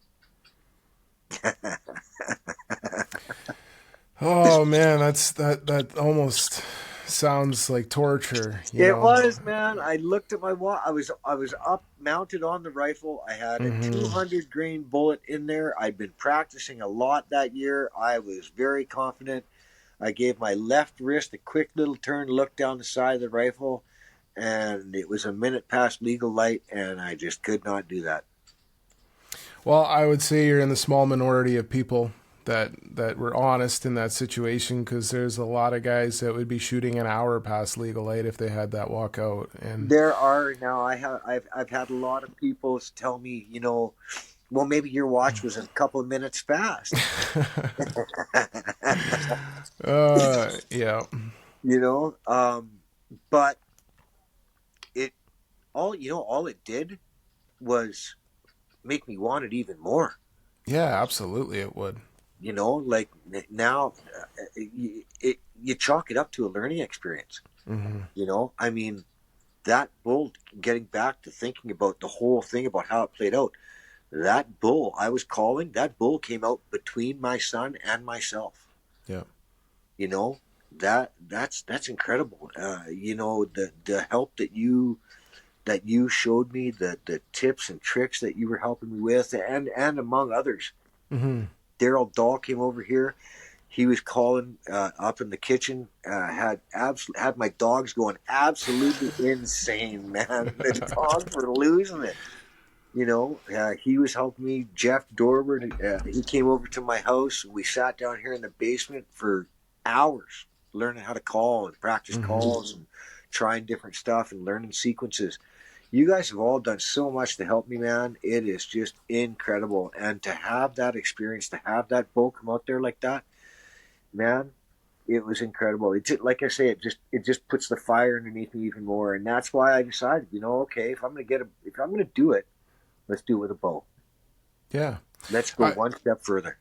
Oh man, that almost sounds like torture. It was, man. I looked at my watch. I was up mounted on the rifle. I had a 200 grain bullet in there. I'd been practicing a lot that year. I was very confident. I gave my left wrist a quick little turn, looked down the side of the rifle, and it was a minute past legal light, and I just could not do that. Well, I would say you're in the small minority of people that were honest in that situation, because there's a lot of guys that would be shooting an hour past legal light if they had that walkout. And there are now. I've had a lot of people tell me, well, maybe your watch was a couple of minutes fast. Yeah. But all it did was make me want it even more. Yeah, absolutely, it would. Like now, you chalk it up to a learning experience. Mm-hmm. I mean, that bull, getting back to thinking about the whole thing about how it played out, that bull I was calling, that bull came out between my son and myself. Yeah. That's incredible. The help that you showed me, the tips and tricks that you were helping me with, and among others. Mm-hmm. Daryl Dahl came over here. He was calling up in the kitchen. Had my dogs going absolutely insane, man. The dogs were losing it. He was helping me. Jeff Dorward, he came over to my house. We sat down here in the basement for hours, learning how to call and practice calls and trying different stuff and learning sequences. You guys have all done so much to help me, man. It is just incredible. And to have that experience, to have that bull come out there like that, man, it was incredible. It just, like I say, it just puts the fire underneath me even more. And that's why I decided, okay, if I'm gonna do it, let's do it with a bow. Yeah. Let's go one step further.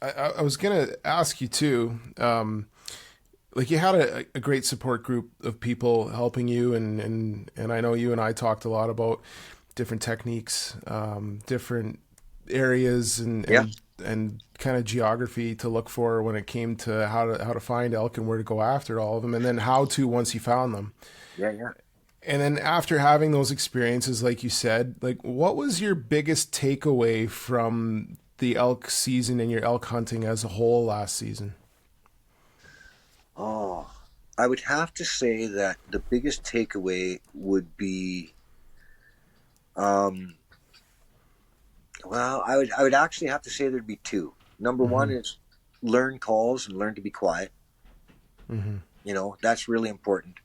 I was gonna ask you too. Like, you had a great support group of people helping you, and I know you and I talked a lot about different techniques, different areas, and kind of geography to look for when it came to how to find elk and where to go after all of them, and then how to once you found them. Yeah. And then after having those experiences, like you said, like, what was your biggest takeaway from the elk season and your elk hunting as a whole last season? Oh, I would have to say that the biggest takeaway would be, well, I would actually have to say there'd be two. Number one is learn calls and learn to be quiet. That's really important.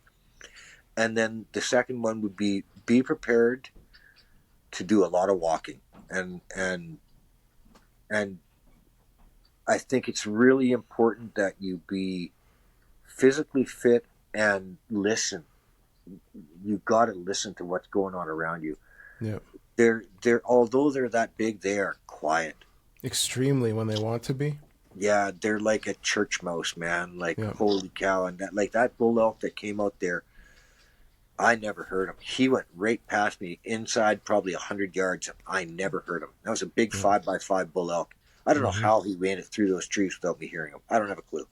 And then the second one would be prepared to do a lot of walking. And I think it's really important that you be physically fit and listen. You've got to listen to what's going on around you. Yeah. They're although they're that big, they are quiet. Extremely when they want to be. Yeah, they're like a church mouse, man. Like, holy cow. And that bull elk that came out there, I never heard him. He went right past me inside probably 100 yards. And I never heard him. That was a big 5x5 bull elk. I don't know how he ran it through those trees without me hearing him. I don't have a clue.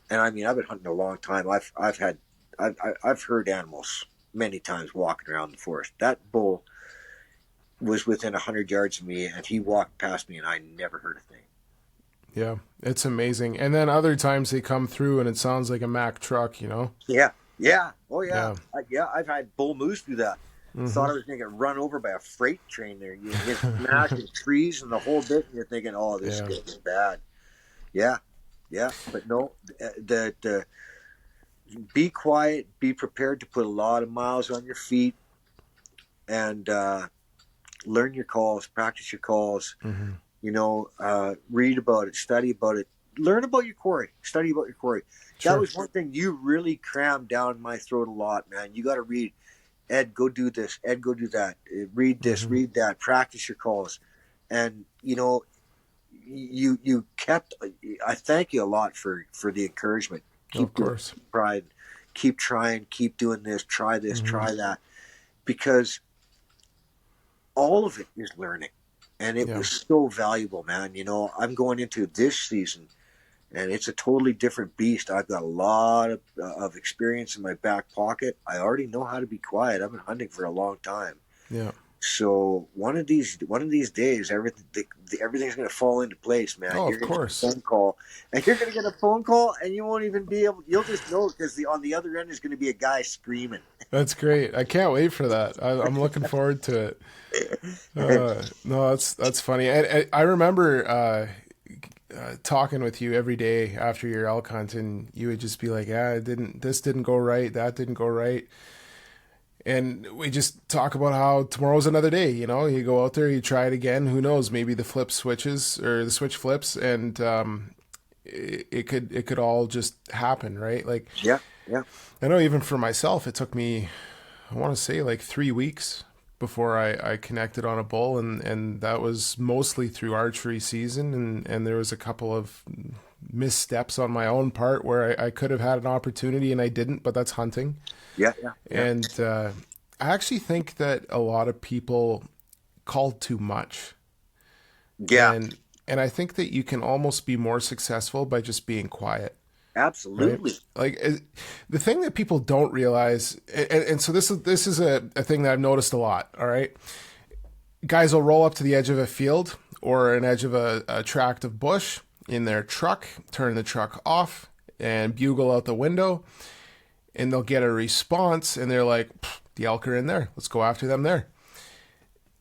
And I mean, I've been hunting a long time. I've heard animals many times walking around the forest. That bull was within 100 yards of me, and he walked past me, and I never heard a thing. Yeah, it's amazing. And then other times they come through and it sounds like a Mack truck, you know? Yeah, yeah, oh yeah, Yeah. yeah. I've had bull moose do that. Thought I was gonna get run over by a freight train. There, you get smashed in trees and the whole bit, and you're thinking, "Oh, this is Yeah. getting bad." Yeah, yeah, but no, the be quiet, be prepared to put a lot of miles on your feet, and learn your calls, practice your calls. Hmm. Read about it, study about it, learn about your quarry, study about your quarry. Sure. That was one thing you really crammed down my throat a lot, man. You got to read. Ed, go do this. Ed, go do that. Read this, read that. Practice your calls, and you kept. I thank you a lot for the encouragement. Of course. Pride. Keep trying. Keep doing this. Try this. Try that. Because all of it is learning, and it was so valuable, man. I'm going into this season, and it's a totally different beast. I've got a lot of experience in my back pocket. I already know how to be quiet. I've been hunting for a long time. Yeah. So one of these days, everything's going to fall into place, man. Oh, You're of course. Get a phone call, and you're going to get a phone call, and you won't even be able. You'll just know because on the other end is going to be a guy screaming. That's great. I can't wait for that. I'm looking forward to it. No, that's funny. I remember talking with you every day after your elk hunt, and you would just be like, "Yeah, this didn't go right. That didn't go right." And we just talk about how tomorrow's another day. You go out there, you try it again. Who knows? Maybe the switch flips, and it could all just happen, right? Like, Yeah. I know even for myself, it took me, I want to say, like 3 weeks before I connected on a bull, and that was mostly through archery season, and there was a couple of missteps on my own part where I could have had an opportunity and I didn't, but that's hunting. Yeah. And I actually think that a lot of people call too much. Yeah. And I think that you can almost be more successful by just being quiet. Absolutely. Right? Like the thing that people don't realize, and so this is a thing that I've noticed a lot. All right, guys will roll up to the edge of a field or an edge of a tract of bush in their truck, turn the truck off, and bugle out the window, and they'll get a response, and they're like, "The elk are in there. Let's go after them there."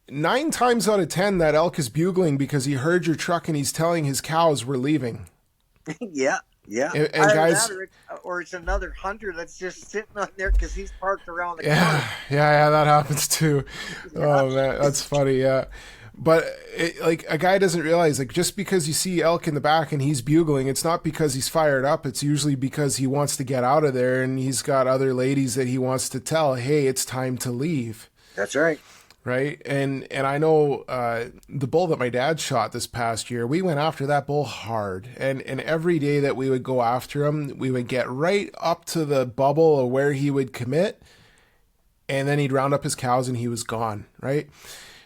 9 times out of 10, that elk is bugling because he heard your truck and he's telling his cows we're leaving. Yeah. And Either guys, that or it's another hunter that's just sitting on there because he's parked around the yeah, corner. yeah, that happens too. Oh man, that's funny. Yeah, but like a guy doesn't realize, like, just because you see elk in the back and he's bugling, it's not because he's fired up. It's usually because he wants to get out of there and he's got other ladies that he wants to tell, hey, it's time to leave. That's right. Right. And I know the bull that my dad shot this past year, we went after that bull hard. And every day that we would go after him, we would get right up to the bubble of where he would commit. And then he'd round up his cows and he was gone. Right.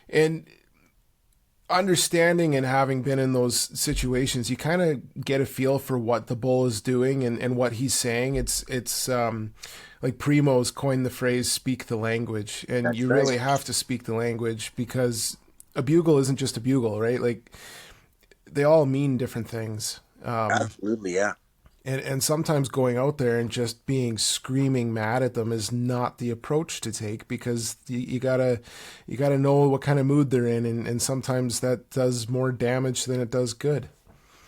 And understanding and having been in those situations, you kind of get a feel for what the bull is doing and what he's saying. It's like Primo's coined the phrase, speak the language. And That's you right. really have to speak the language because a bugle isn't just a bugle, right? Like they all mean different things. Absolutely, yeah. And sometimes going out there and just being screaming mad at them is not the approach to take because you gotta know what kind of mood they're in, and sometimes that does more damage than it does good.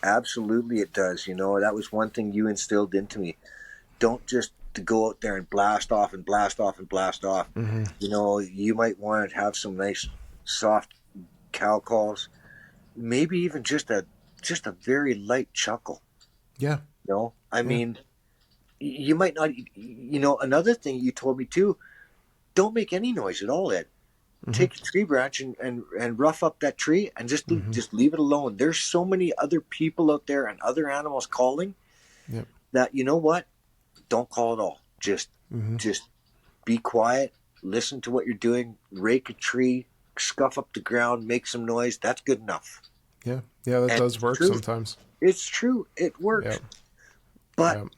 Absolutely it does. That was one thing you instilled into me. Don't just to go out there and blast off and blast off and blast off. Mm-hmm. You might want to have some nice soft cow calls, maybe even just a very light chuckle. Yeah. I mean, you might not, another thing you told me too, don't make any noise at all, Ed. Mm-hmm. Take a tree branch and rough up that tree and just leave it alone. There's so many other people out there and other animals calling that, you know what? Don't call at all. Just be quiet, listen to what you're doing, rake a tree, scuff up the ground, make some noise. That's good enough. Yeah, that does work sometimes. It's true. It works. Yeah. But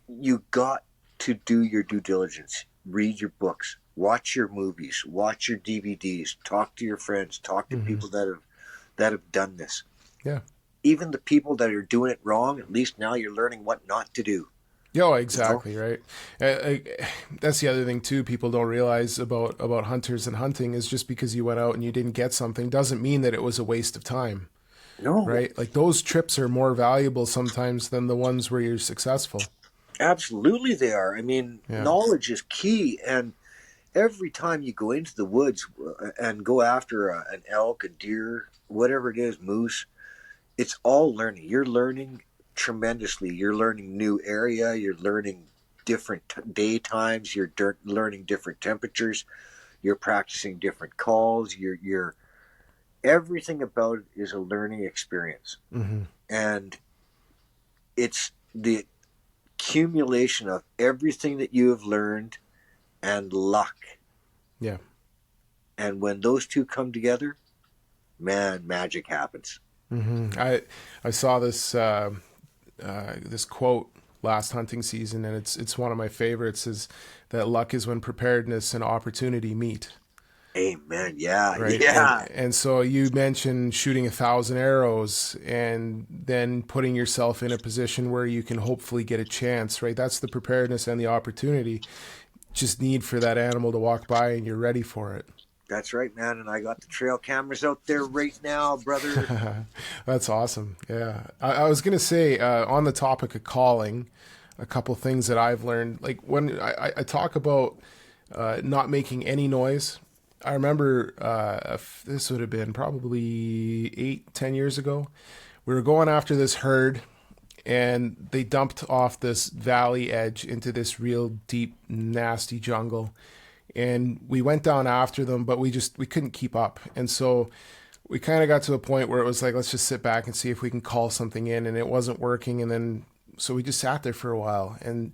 you got to do your due diligence. Read your books, watch your movies, watch your DVDs, talk to your friends, talk to people that have done this. Yeah. even the people that are doing it wrong, at least now you're learning what not to do. Yeah, exactly, right. That's the other thing too. People don't realize about hunters and hunting is just because you went out and you didn't get something doesn't mean that it was a waste of time, No, right? Like those trips are more valuable sometimes than the ones where you're successful. absolutely they are. I mean, Yeah. knowledge is key, and every time you go into the woods and go after an elk, a deer, whatever it is, moose, it's all learning. You're learning tremendously. You're learning new area. You're learning different day times. You're learning different temperatures. You're practicing different calls. You're everything about it is a learning experience, Mm-hmm. and it's the accumulation of everything that you have learned and luck. Yeah. And when those two come together, man, magic happens. Mm-hmm. I saw this this quote last hunting season, and it's one of my favorites. Is that luck is when preparedness and opportunity meet. Amen. Yeah. Right. Yeah. And so you mentioned shooting 1,000 arrows and then putting yourself in a position where you can hopefully get a chance, right? That's the preparedness and the opportunity. Just need for that animal to walk by and you're ready for it. That's right, man. And I got the trail cameras out there right now, brother. That's awesome. Yeah. I was going to say, on the topic of calling, a couple things that I've learned, like when I talk about not making any noise. I remember this would have been probably 8-10 years ago. We were going after this herd, and they dumped off this valley edge into this real deep, nasty jungle. And we went down after them, but we couldn't keep up. And so we kind of got to a point where it was like, let's just sit back and see if we can call something in. And it wasn't working. And then, so we just sat there for a while. And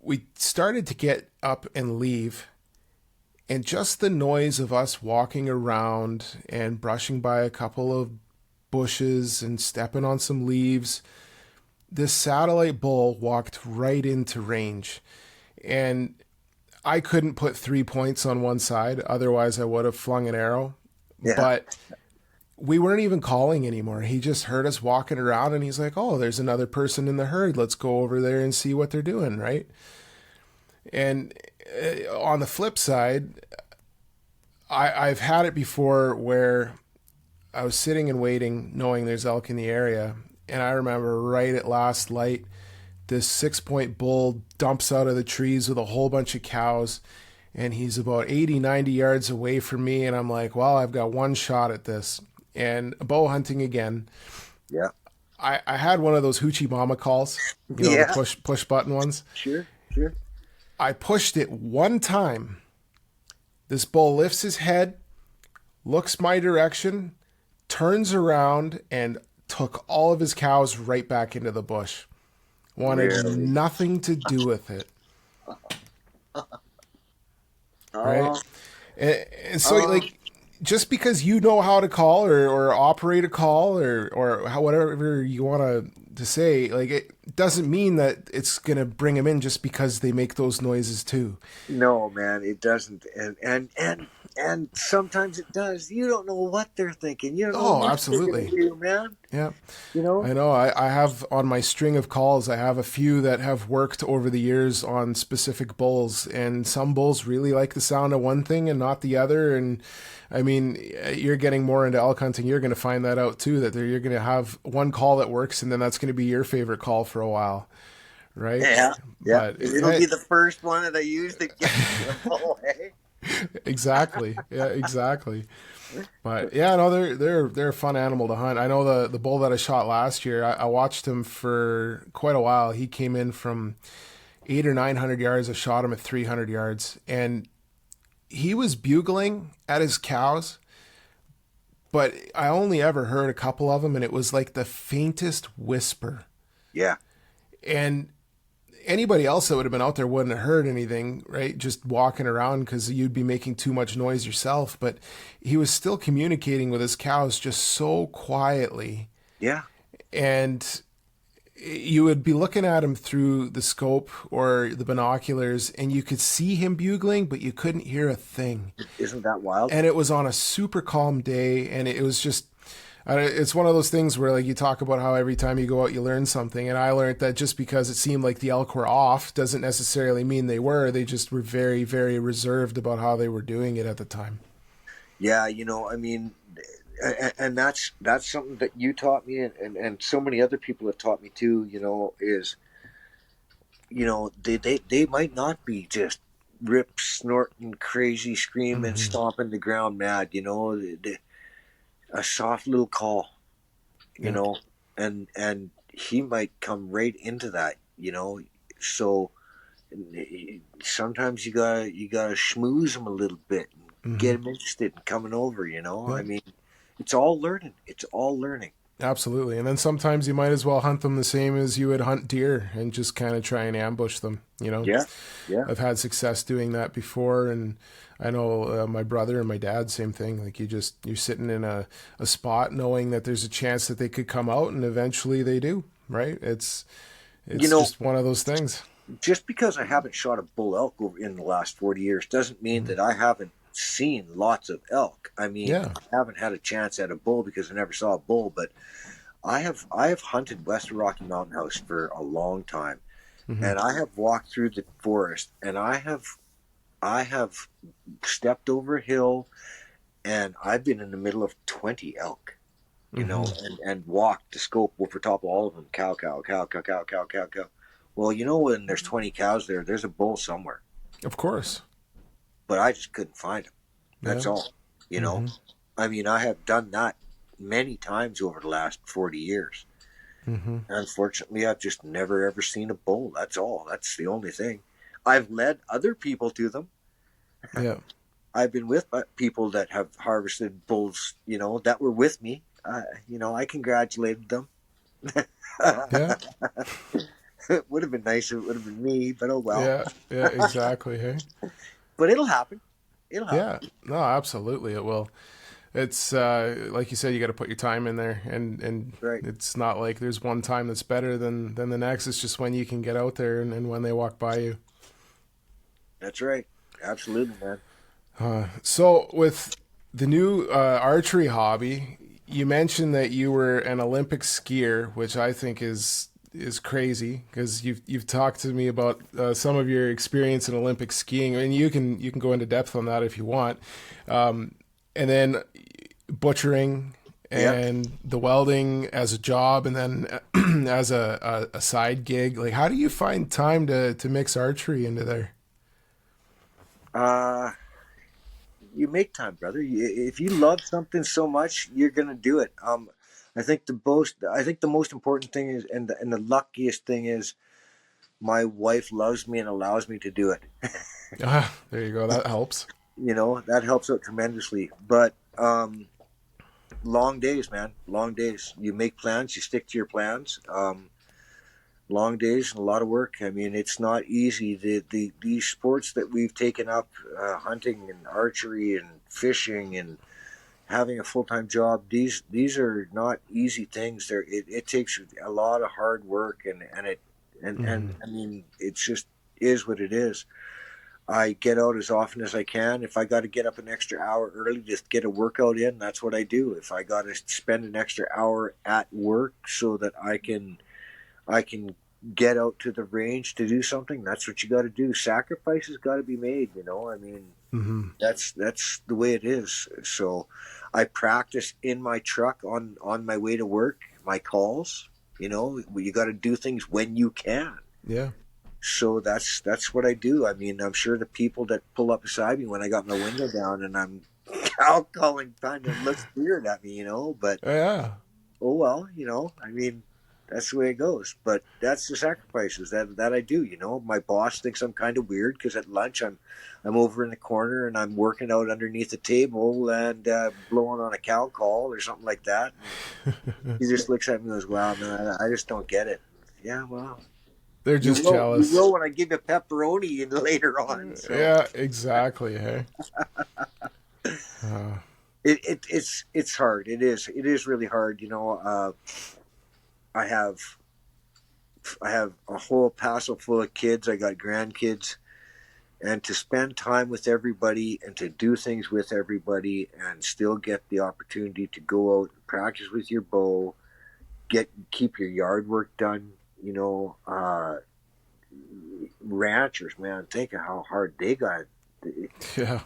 we started to get up and leave. And just the noise of us walking around and brushing by a couple of bushes and stepping on some leaves, this satellite bull walked right into range. And I couldn't put 3 points on one side. Otherwise, I would have flung an arrow. Yeah. But we weren't even calling anymore. He just heard us walking around and he's like, oh, there's another person in the herd. Let's go over there and see what they're doing, right? And on the flip side, I've had it before where I was sitting and waiting, knowing there's elk in the area. And I remember right at last light, this 6-point bull dumps out of the trees with a whole bunch of cows. And he's about 80, 90 yards away from me. And I'm like, well, I've got one shot at this. And bow hunting again. Yeah. I had one of those hoochie mama calls, Yeah. the push button ones. Sure. I pushed it one time. This bull lifts his head, looks my direction, turns around, and took all of his cows right back into the bush. Wanted Really? nothing to do with it. Right? And so, like, just because you know how to call or operate a call or whatever you want to say, like, it doesn't mean that it's going to bring them in just because they make those noises too. No, man, it doesn't. And sometimes it does. You don't know what they're thinking. You don't know what absolutely. they're gonna do, man. Yeah. You know? I know. I have on my string of calls, I have a few that have worked over the years on specific bulls, and some bulls really like the sound of one thing and not the other. And I mean, you're getting more into elk hunting. You're going to find that out too, that you're going to have one call that works, and then that's going to be your favorite call for a while. Right? Yeah. But It'll be the first one that I use to get the bull, eh? Exactly. Yeah, exactly. But yeah, no, they're a fun animal to hunt. I know the bull that I shot last year, I watched him for quite a while. He came in from 800 or 900 yards. I shot him at 300 yards, and he was bugling at his cows, but I only ever heard a couple of them, and it was like the faintest whisper. Yeah. And anybody else that would have been out there wouldn't have heard anything, right? Just walking around, because you'd be making too much noise yourself. But he was still communicating with his cows just so quietly. Yeah. And you would be looking at him through the scope or the binoculars, and you could see him bugling, but you couldn't hear a thing. Isn't that wild? And it was on a super calm day, and it was just It's one of those things where, like, you talk about how every time you go out, you learn something. And I learned that just because it seemed like the elk were off doesn't necessarily mean they were. They just were very, very reserved about how they were doing it at the time. Yeah, I mean, and that's something that you taught me, and so many other people have taught me too. Is they might not be just rip snorting, crazy screaming, Hmm. stomping the ground mad. A soft little call, you Yeah. know, and he might come right into that. So sometimes you gotta schmooze him a little bit and Hmm. get him interested in coming over. I Yeah. mean, it's all learning. It's all learning. Absolutely. And then sometimes you might as well hunt them the same as you would hunt deer and just kind of try and ambush them. Yeah, yeah. I've had success doing that before. And I know my brother and my dad, same thing. Like you're sitting in a spot knowing that there's a chance that they could come out, and eventually they do, right? You It's know, just one of those things. just because I haven't shot a bull elk in the last 40 years doesn't mean Mhm. that I haven't seen lots of elk. I mean, Yeah. I haven't had a chance at a bull because I never saw a bull, but I have hunted Western Rocky Mountain House for a long time, Hmm. and I have walked through the forest, and I have stepped over a hill, and I've been in the middle of 20 elk, Hmm. and walked the scope over top of all of them. Cow, cow, cow, cow, cow, cow, cow, cow. Well, when there's 20 cows there, there's a bull somewhere, Of course. but I just couldn't find him. Yeah. That's all. You know, Hmm. I mean, I have done that many times over the last 40 years. Hmm. Unfortunately, I've just never ever seen a bull. That's all. That's the only thing. I've led other people to them. Yeah. I've been with people that have harvested bulls, that were with me. I congratulated them. Yeah. It would have been nice if it would have been me, but oh well. Yeah. Yeah. Exactly. Hey. But it'll happen. It'll happen. Yeah. No, absolutely. It will. It's like you said, you got to put your time in there, and Right. it's not like there's one time that's better than the next. It's just when you can get out there and when they walk by you. That's right. Absolutely, man. So with the new archery hobby, you mentioned that you were an Olympic skier, which I think is crazy because you've talked to me about some of your experience in Olympic skiing, and you can go into depth on that if you want. And then butchering Yeah. and the welding as a job, and then as a side gig. Like, how do you find time to mix archery into there? Uh, you make time, brother. If you love something so much, you're gonna do it. I think the most important thing is, and the luckiest thing is, my wife loves me and allows me to do it. Ah, there you go. That helps. That helps out tremendously. But long days, man, long days. You make plans, you stick to your plans. Long days and a lot of work. I mean, it's not easy. These sports that we've taken up, hunting and archery and fishing and having a full time job, these are not easy things. It takes a lot of hard work, and I mean, it's just is what it is. I get out as often as I can. If I got to get up an extra hour early to get a workout in, that's what I do. If I got to spend an extra hour at work so that I can get out to the range to do something, that's what you got to do. Sacrifices got to be made. I mean, Hmm. that's the way it is. So I practice in my truck on my way to work, my calls. You got to do things when you can. Yeah. So that's what I do. I mean, I'm sure the people that pull up beside me when I got my window down and I'm cow calling kind of looks weird at me. But Yeah. oh well. I mean, that's the way it goes. But that's the sacrifices that I do. My boss thinks I'm kind of weird because at lunch I'm over in the corner and I'm working out underneath the table and blowing on a cow call or something like that. And he just looks at me and goes, "Wow, man, I just don't get it." Yeah, well, They're you just will. You jealous. will when I give you pepperoni later on. So Yeah, exactly. Hey. Uh, it's hard. It is really hard. I have I have a whole passel full of kids. I got grandkids, and to spend time with everybody and to do things with everybody and still get the opportunity to go out and practice with your bow, keep your yard work done. Ranchers, man, think of how hard they got. Yeah.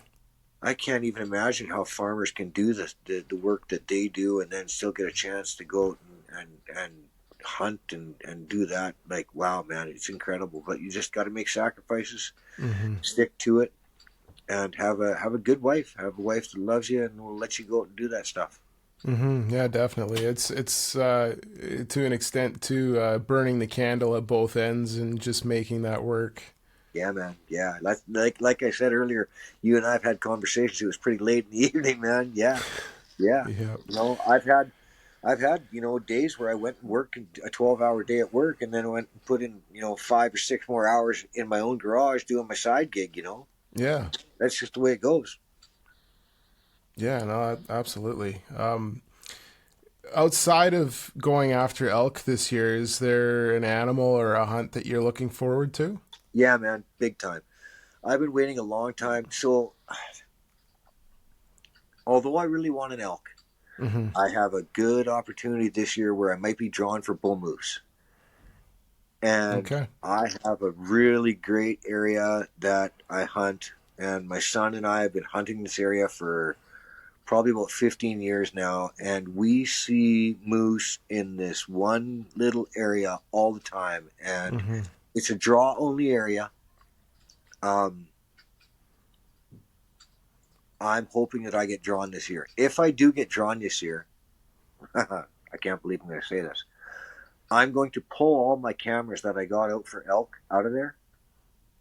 I can't even imagine how farmers can do the work that they do and then still get a chance to go out and hunt and do that. Like, wow, man, it's incredible. But you just got to make sacrifices, stick to it, and have a good wife. Have a wife that loves you and will let you go out and do that stuff. Yeah, definitely. It's to an extent to burning the candle at both ends and just making that work. Yeah, man. Yeah, like I said earlier, you and I have had conversations. It was pretty late in the evening, man. Yeah. Yeah. I've had days where I went and worked a 12-hour day at work, and then went and put in 5 or 6 more hours in my own garage doing my side gig. Yeah. That's just the way it goes. Yeah, no, absolutely. Outside of going after elk this year, is there an animal or a hunt that you're looking forward to? Yeah, man, big time. I've been waiting a long time. So, although I really want an elk, I have a good opportunity this year where I might be drawn for bull moose. And Okay. I have a really great area that I hunt. And my son and I have been hunting this area for probably about 15 years now. And we see moose in this one little area all the time. And it's a draw only area. I'm hoping that I get drawn this year. If I do get drawn this year, I can't believe I'm going to say this. I'm going to pull all my cameras that I got out for elk out of there,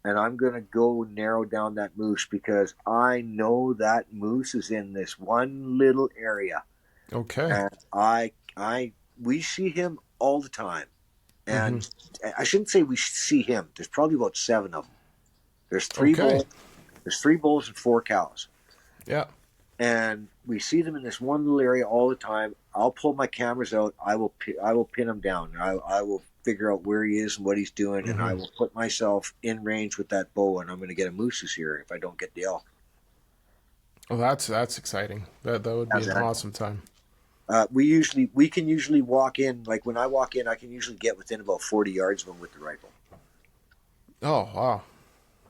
and I'm going to go narrow down that moose because I know that moose is in this one little area. Okay. And we see him all the time. And I shouldn't say we see him. There's probably about 7 of them. There's 3 bulls. There's 3 bulls and 4 cows. Yeah. And we see them in this one little area all the time. I'll pull my cameras out. I will pin him down. I will figure out where he is and what he's doing, and I will put myself in range with that bow, and I'm going to get a moose this year if I don't get the elk. Well, that's exciting. That would be an awesome time. We can usually walk in. Like when I walk in, I can usually get within about 40 yards of him with the rifle. Oh wow!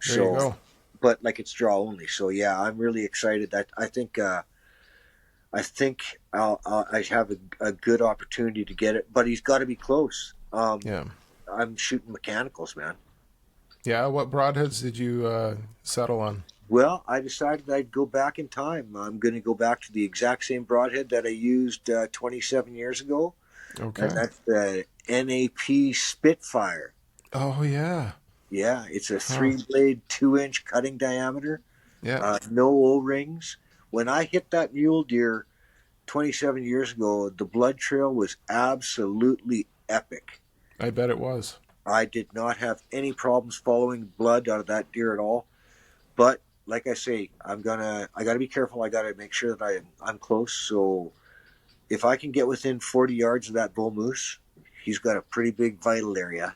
There you go. But like it's draw only, so yeah, I'm really excited. I think I have a good opportunity to get it, but he's got to be close. Yeah, I'm shooting mechanicals, man. Yeah, what broadheads did you settle on? Well, I decided I'd go back in time. I'm going to go back to the exact same broadhead that I used 27 years ago. Okay, and that's the NAP Spitfire. Oh yeah. Yeah, it's a 3-blade, 2-inch cutting diameter. Yeah. No O-rings. When I hit that mule deer 27 years ago, the blood trail was absolutely epic. I bet it was. I did not have any problems following blood out of that deer at all. But like I say, I got to be careful. I got to make sure that I'm close. So if I can get within 40 yards of that bull moose, he's got a pretty big vital area.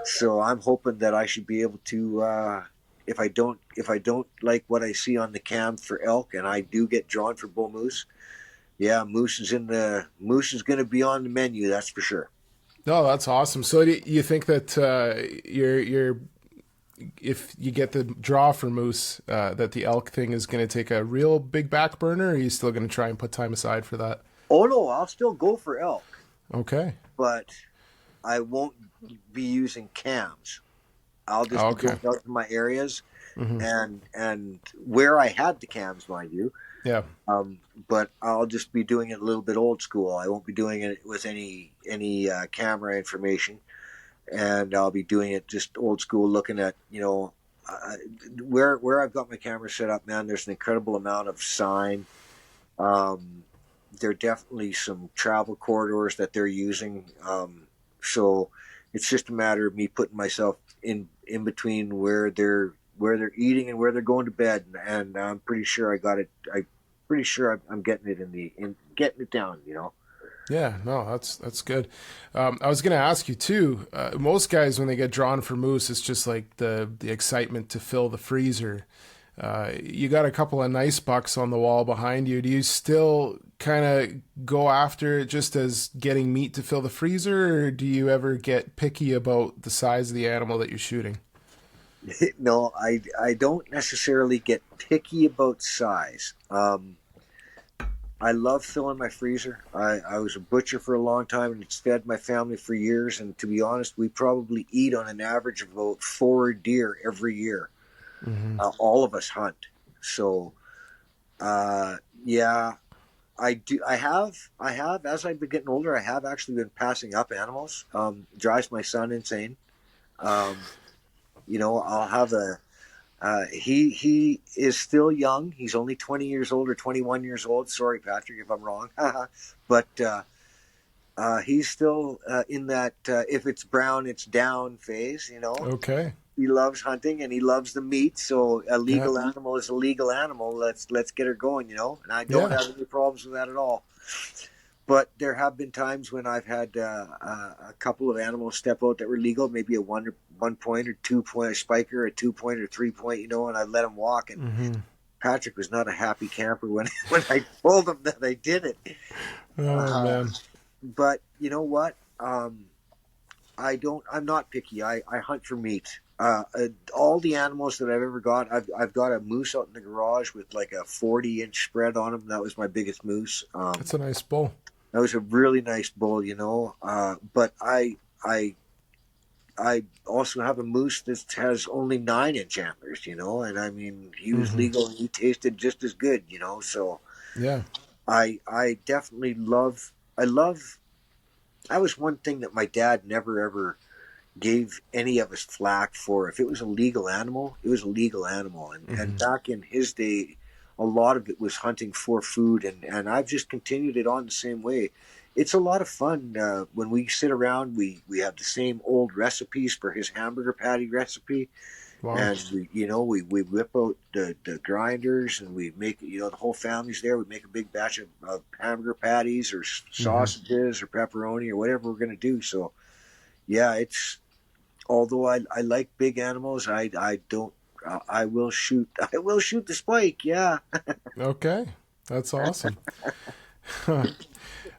So I'm hoping that I should be able to, if I don't like what I see on the cam for elk, and I do get drawn for bull moose, yeah, moose is going to be on the menu. That's for sure. No, that's awesome. So do you think that you're if you get the draw for moose, that the elk thing is going to take a real big back burner, or are you still going to try and put time aside for that? Oh no, I'll still go for elk. Okay. But I won't be using cams. I'll just be going out to my areas and where I had the cams, mind you. Yeah. But I'll just be doing it a little bit old school. I won't be doing it with any camera information, and I'll be doing it just old school, looking at where I've got my camera set up. Man, there's an incredible amount of sign. There are definitely some travel corridors that they're using. So it's just a matter of me putting myself in between where they're eating and where they're going to bed, and I'm pretty sure I got it. I'm pretty sure I'm getting it getting it down. Yeah, no, that's good. I was going to ask you too. Most guys, when they get drawn for moose, it's just like the excitement to fill the freezer. You got a couple of nice bucks on the wall behind you. Do you still kind of go after it just as getting meat to fill the freezer, or do you ever get picky about the size of the animal that you're shooting? No, I don't necessarily get picky about size. I love filling my freezer. I was a butcher for a long time and it's fed my family for years. And to be honest, we probably eat on an average of about 4 deer every year. Hmm. All of us hunt. So, yeah, I do. I have, as I've been getting older, I have actually been passing up animals. Drives my son insane. Um, I'll have he is still young. He's only 20 years old or 21 years old. Sorry, Patrick, if I'm wrong. But he's still in that if it's brown, it's down phase. Okay. He loves hunting and he loves the meat. So a Yeah. legal animal is a legal animal. Let's get her going. And I don't Yeah. have any problems with that at all. But there have been times when I've had a couple of animals step out that were legal, maybe a 1 point or 2 point, a spiker, a 2 point or 3 point, and I let them walk. And Hmm. Patrick was not a happy camper when when I told him that I did it. Oh Uh, man. but you know what? I don't. I'm not picky. I hunt for meat. All the animals that I've ever got, I've got a moose out in the garage with like a 40-inch spread on him. That was my biggest moose. That's a nice bull. That was a really nice bull, But I also have a moose that has only 9-inch antlers, and I mean he was Hmm. legal and he tasted just as good, So Yeah. I definitely love. I love. That was one thing that my dad never ever gave any of us flack for. If it was a legal animal, it was a legal animal, and Hmm. back in his day, a lot of it was hunting for food, and I've just continued it on the same way. It's a lot of fun when we sit around. We have the same old recipes for his hamburger patty recipe, Wow. and we whip out the grinders and we make the whole family's there. We make a big batch of hamburger patties or Hmm. sausages or pepperoni or whatever we're going to do. So yeah, it's although I like big animals, I don't. I will shoot. I will shoot the spike. Yeah. Okay. That's awesome.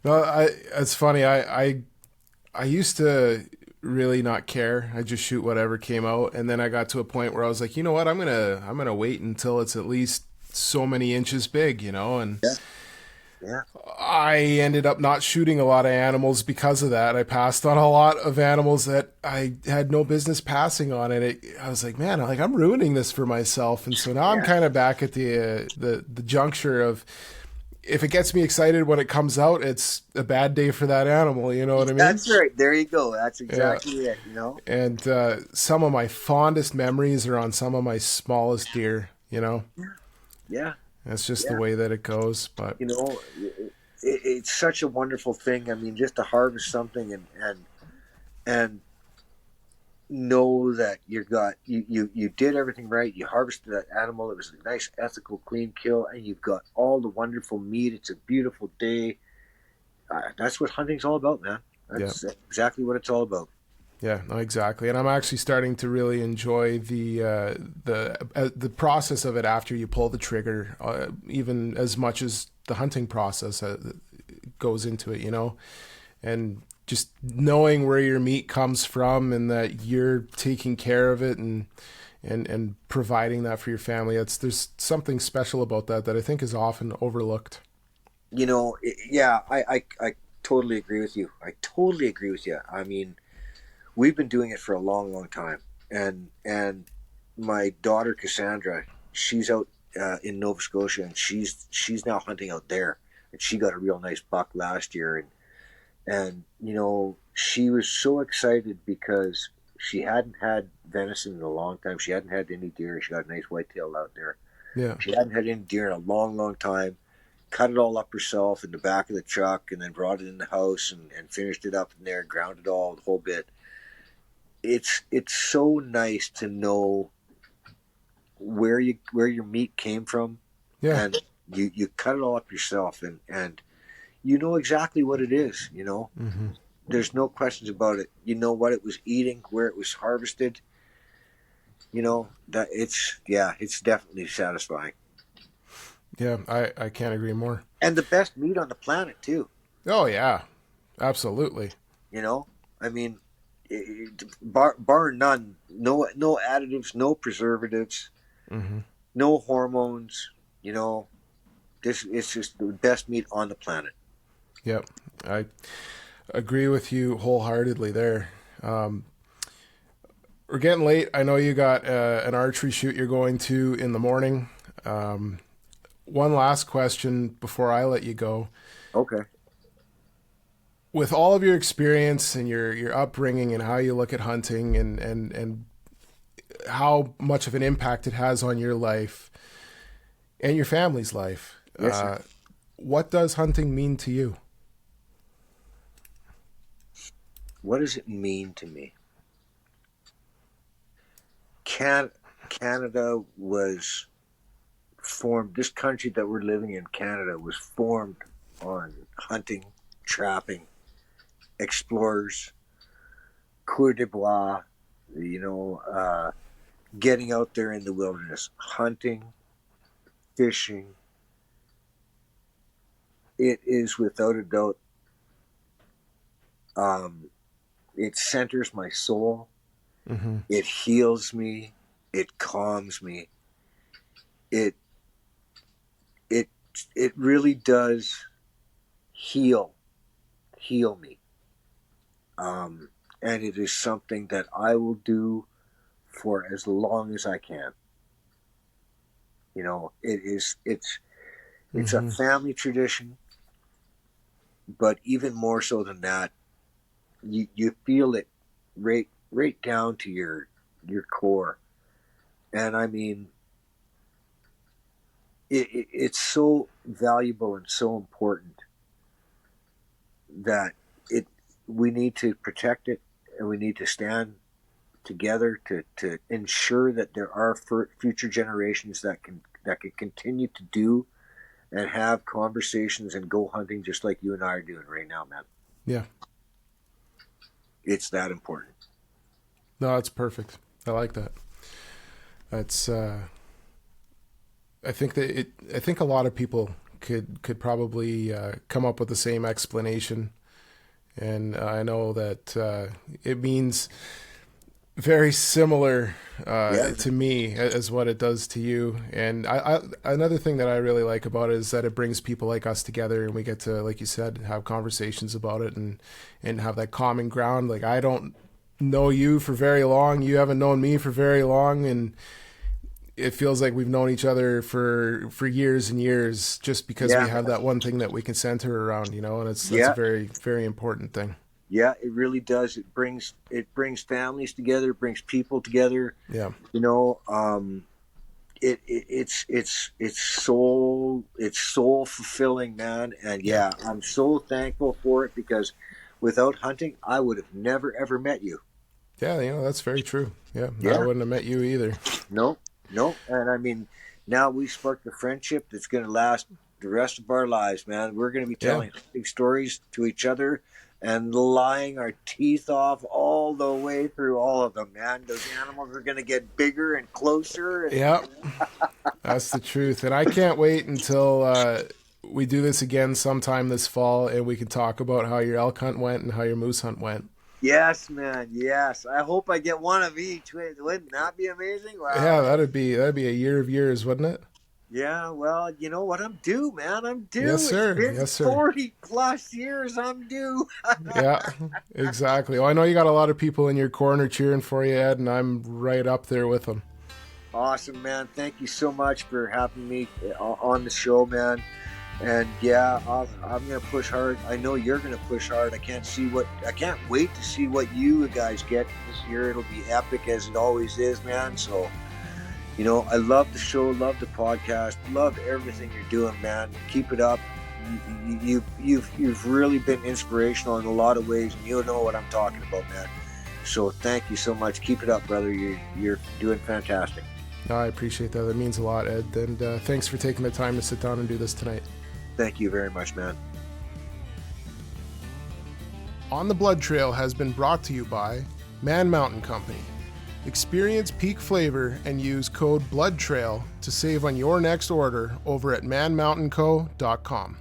No, it's funny. I used to really not care. I just shoot whatever came out, and then I got to a point where I was like, you know what? I'm gonna wait until it's at least so many inches big, and Yeah. Yeah. I ended up not shooting a lot of animals because of that. I passed on a lot of animals that I had no business passing on, and I was like, man, I'm ruining this for myself. And so now I'm Yeah. kind of back at the juncture of if it gets me excited when it comes out, it's a bad day for that animal. You know what I mean? That's right. There you go. That's Yeah. exactly it. And some of my fondest memories are on some of my smallest deer. Yeah. That's just the Yeah. way that it goes. But It's such a wonderful thing. I mean, just to harvest something and know that you did everything right. You harvested that animal. It was a nice, ethical, clean kill, and you've got all the wonderful meat. It's a beautiful day. That's what hunting's all about, man. yeah, That's exactly what it's all about. yeah, no, exactly. And I'm actually starting to really enjoy the process of it after you pull the trigger, even as much as the hunting process goes into it. And just knowing where your meat comes from and that you're taking care of it and providing that for your family. There's something special about that I think is often overlooked. Yeah, I totally agree with you. I totally agree with you. I mean, we've been doing it for a long, long time, and my daughter Cassandra, she's out in Nova Scotia, and she's now hunting out there, and she got a real nice buck last year, and she was so excited because she hadn't had venison in a long time. She hadn't had any deer. She got a nice whitetail out there. Yeah. She hadn't had any deer in a long, long time. Cut it all up herself in the back of the truck, and then brought it in the house and finished it up in there, ground it all, the whole bit. It's so nice to know where your meat came from, Yeah. and you cut it all up yourself, and you know exactly what it is. Mm-hmm. There's no questions about it. You know what it was eating, where it was harvested. That it's definitely satisfying. Yeah, I can't agree more. And the best meat on the planet too. Oh yeah, absolutely. I mean, bar none. No additives, no preservatives, Mm-hmm. no hormones. You know, this it's just the best meat on the planet. Yep, I agree with you wholeheartedly there. Um, we're getting late. I know you got an archery shoot you're going to in the morning. One last question before I let you go. Okay. With all of your experience and your upbringing and how you look at hunting and how much of an impact it has on your life and your family's life, Yes, sir. what does hunting mean to you? What does it mean to me? Canada was formed. This country that we're living in, Canada, was formed on hunting, trapping, explorers, coeur de bois. Getting out there in the wilderness, hunting, fishing. It is without a doubt. It centers my soul. Mm-hmm. It heals me. It calms me. It it it really does heal me. And it is something that I will do for as long as I can. It's a Mm-hmm. family tradition, but even more so than that, you feel it right down to your core. And I mean, it's so valuable and so important that we need to protect it, and we need to stand together to ensure that there are future generations that can continue to do and have conversations and go hunting just like you and I are doing right now, man. Yeah. It's that important. No, that's perfect. I like that. That's. I think a lot of people could probably come up with the same explanation, and I know that it means very similar to me as what it does to you. And I another thing that I really like about it is that it brings people like us together, and we get to, like you said, have conversations about it and have that common ground. Like, I don't know you for very long, you haven't known me for very long, and it feels like we've known each other for years and years, just because we have that one thing that we can center around, and that's a very, very important thing. Yeah, it really does. It brings families together. It brings people together. Yeah. It's soul fulfilling, man. And I'm so thankful for it, because without hunting, I would have never ever met you. Yeah, that's very true. Yeah. I wouldn't have met you either. No. And I mean, now we sparked a friendship that's going to last the rest of our lives, man. We're going to be telling big stories to each other and lying our teeth off all the way through all of them, man. Those animals are going to get bigger and closer. Yep. That's the truth. And I can't wait until we do this again sometime this fall, and we can talk about how your elk hunt went and how your moose hunt went. Yes, man. Yes. I hope I get one of each. Wouldn't that be amazing? Wow. Yeah, that'd be a year of years, wouldn't it? Yeah, well, you know what? I'm due, man. I'm due. Yes, sir. It's been Yes, sir. 40 plus years. I'm due. Yeah, exactly. Well, I know you got a lot of people in your corner cheering for you, Ed, and I'm right up there with them. Awesome, man. Thank you so much for having me on the show, man. And I'm gonna push hard. I know you're gonna push hard. I can't wait to see what you guys get this year. It'll be epic, as it always is, man. So, I love the show, love the podcast, love everything you're doing, man. Keep it up. You've really been inspirational in a lot of ways, and you know what I'm talking about, man. So thank you so much. Keep it up, brother. You're doing fantastic. No, I appreciate that. That means a lot, Ed. And thanks for taking the time to sit down and do this tonight. Thank you very much, man. On the Blood Trail has been brought to you by Man Mountain Company. Experience peak flavor and use code BLOODTRAIL to save on your next order over at manmountainco.com.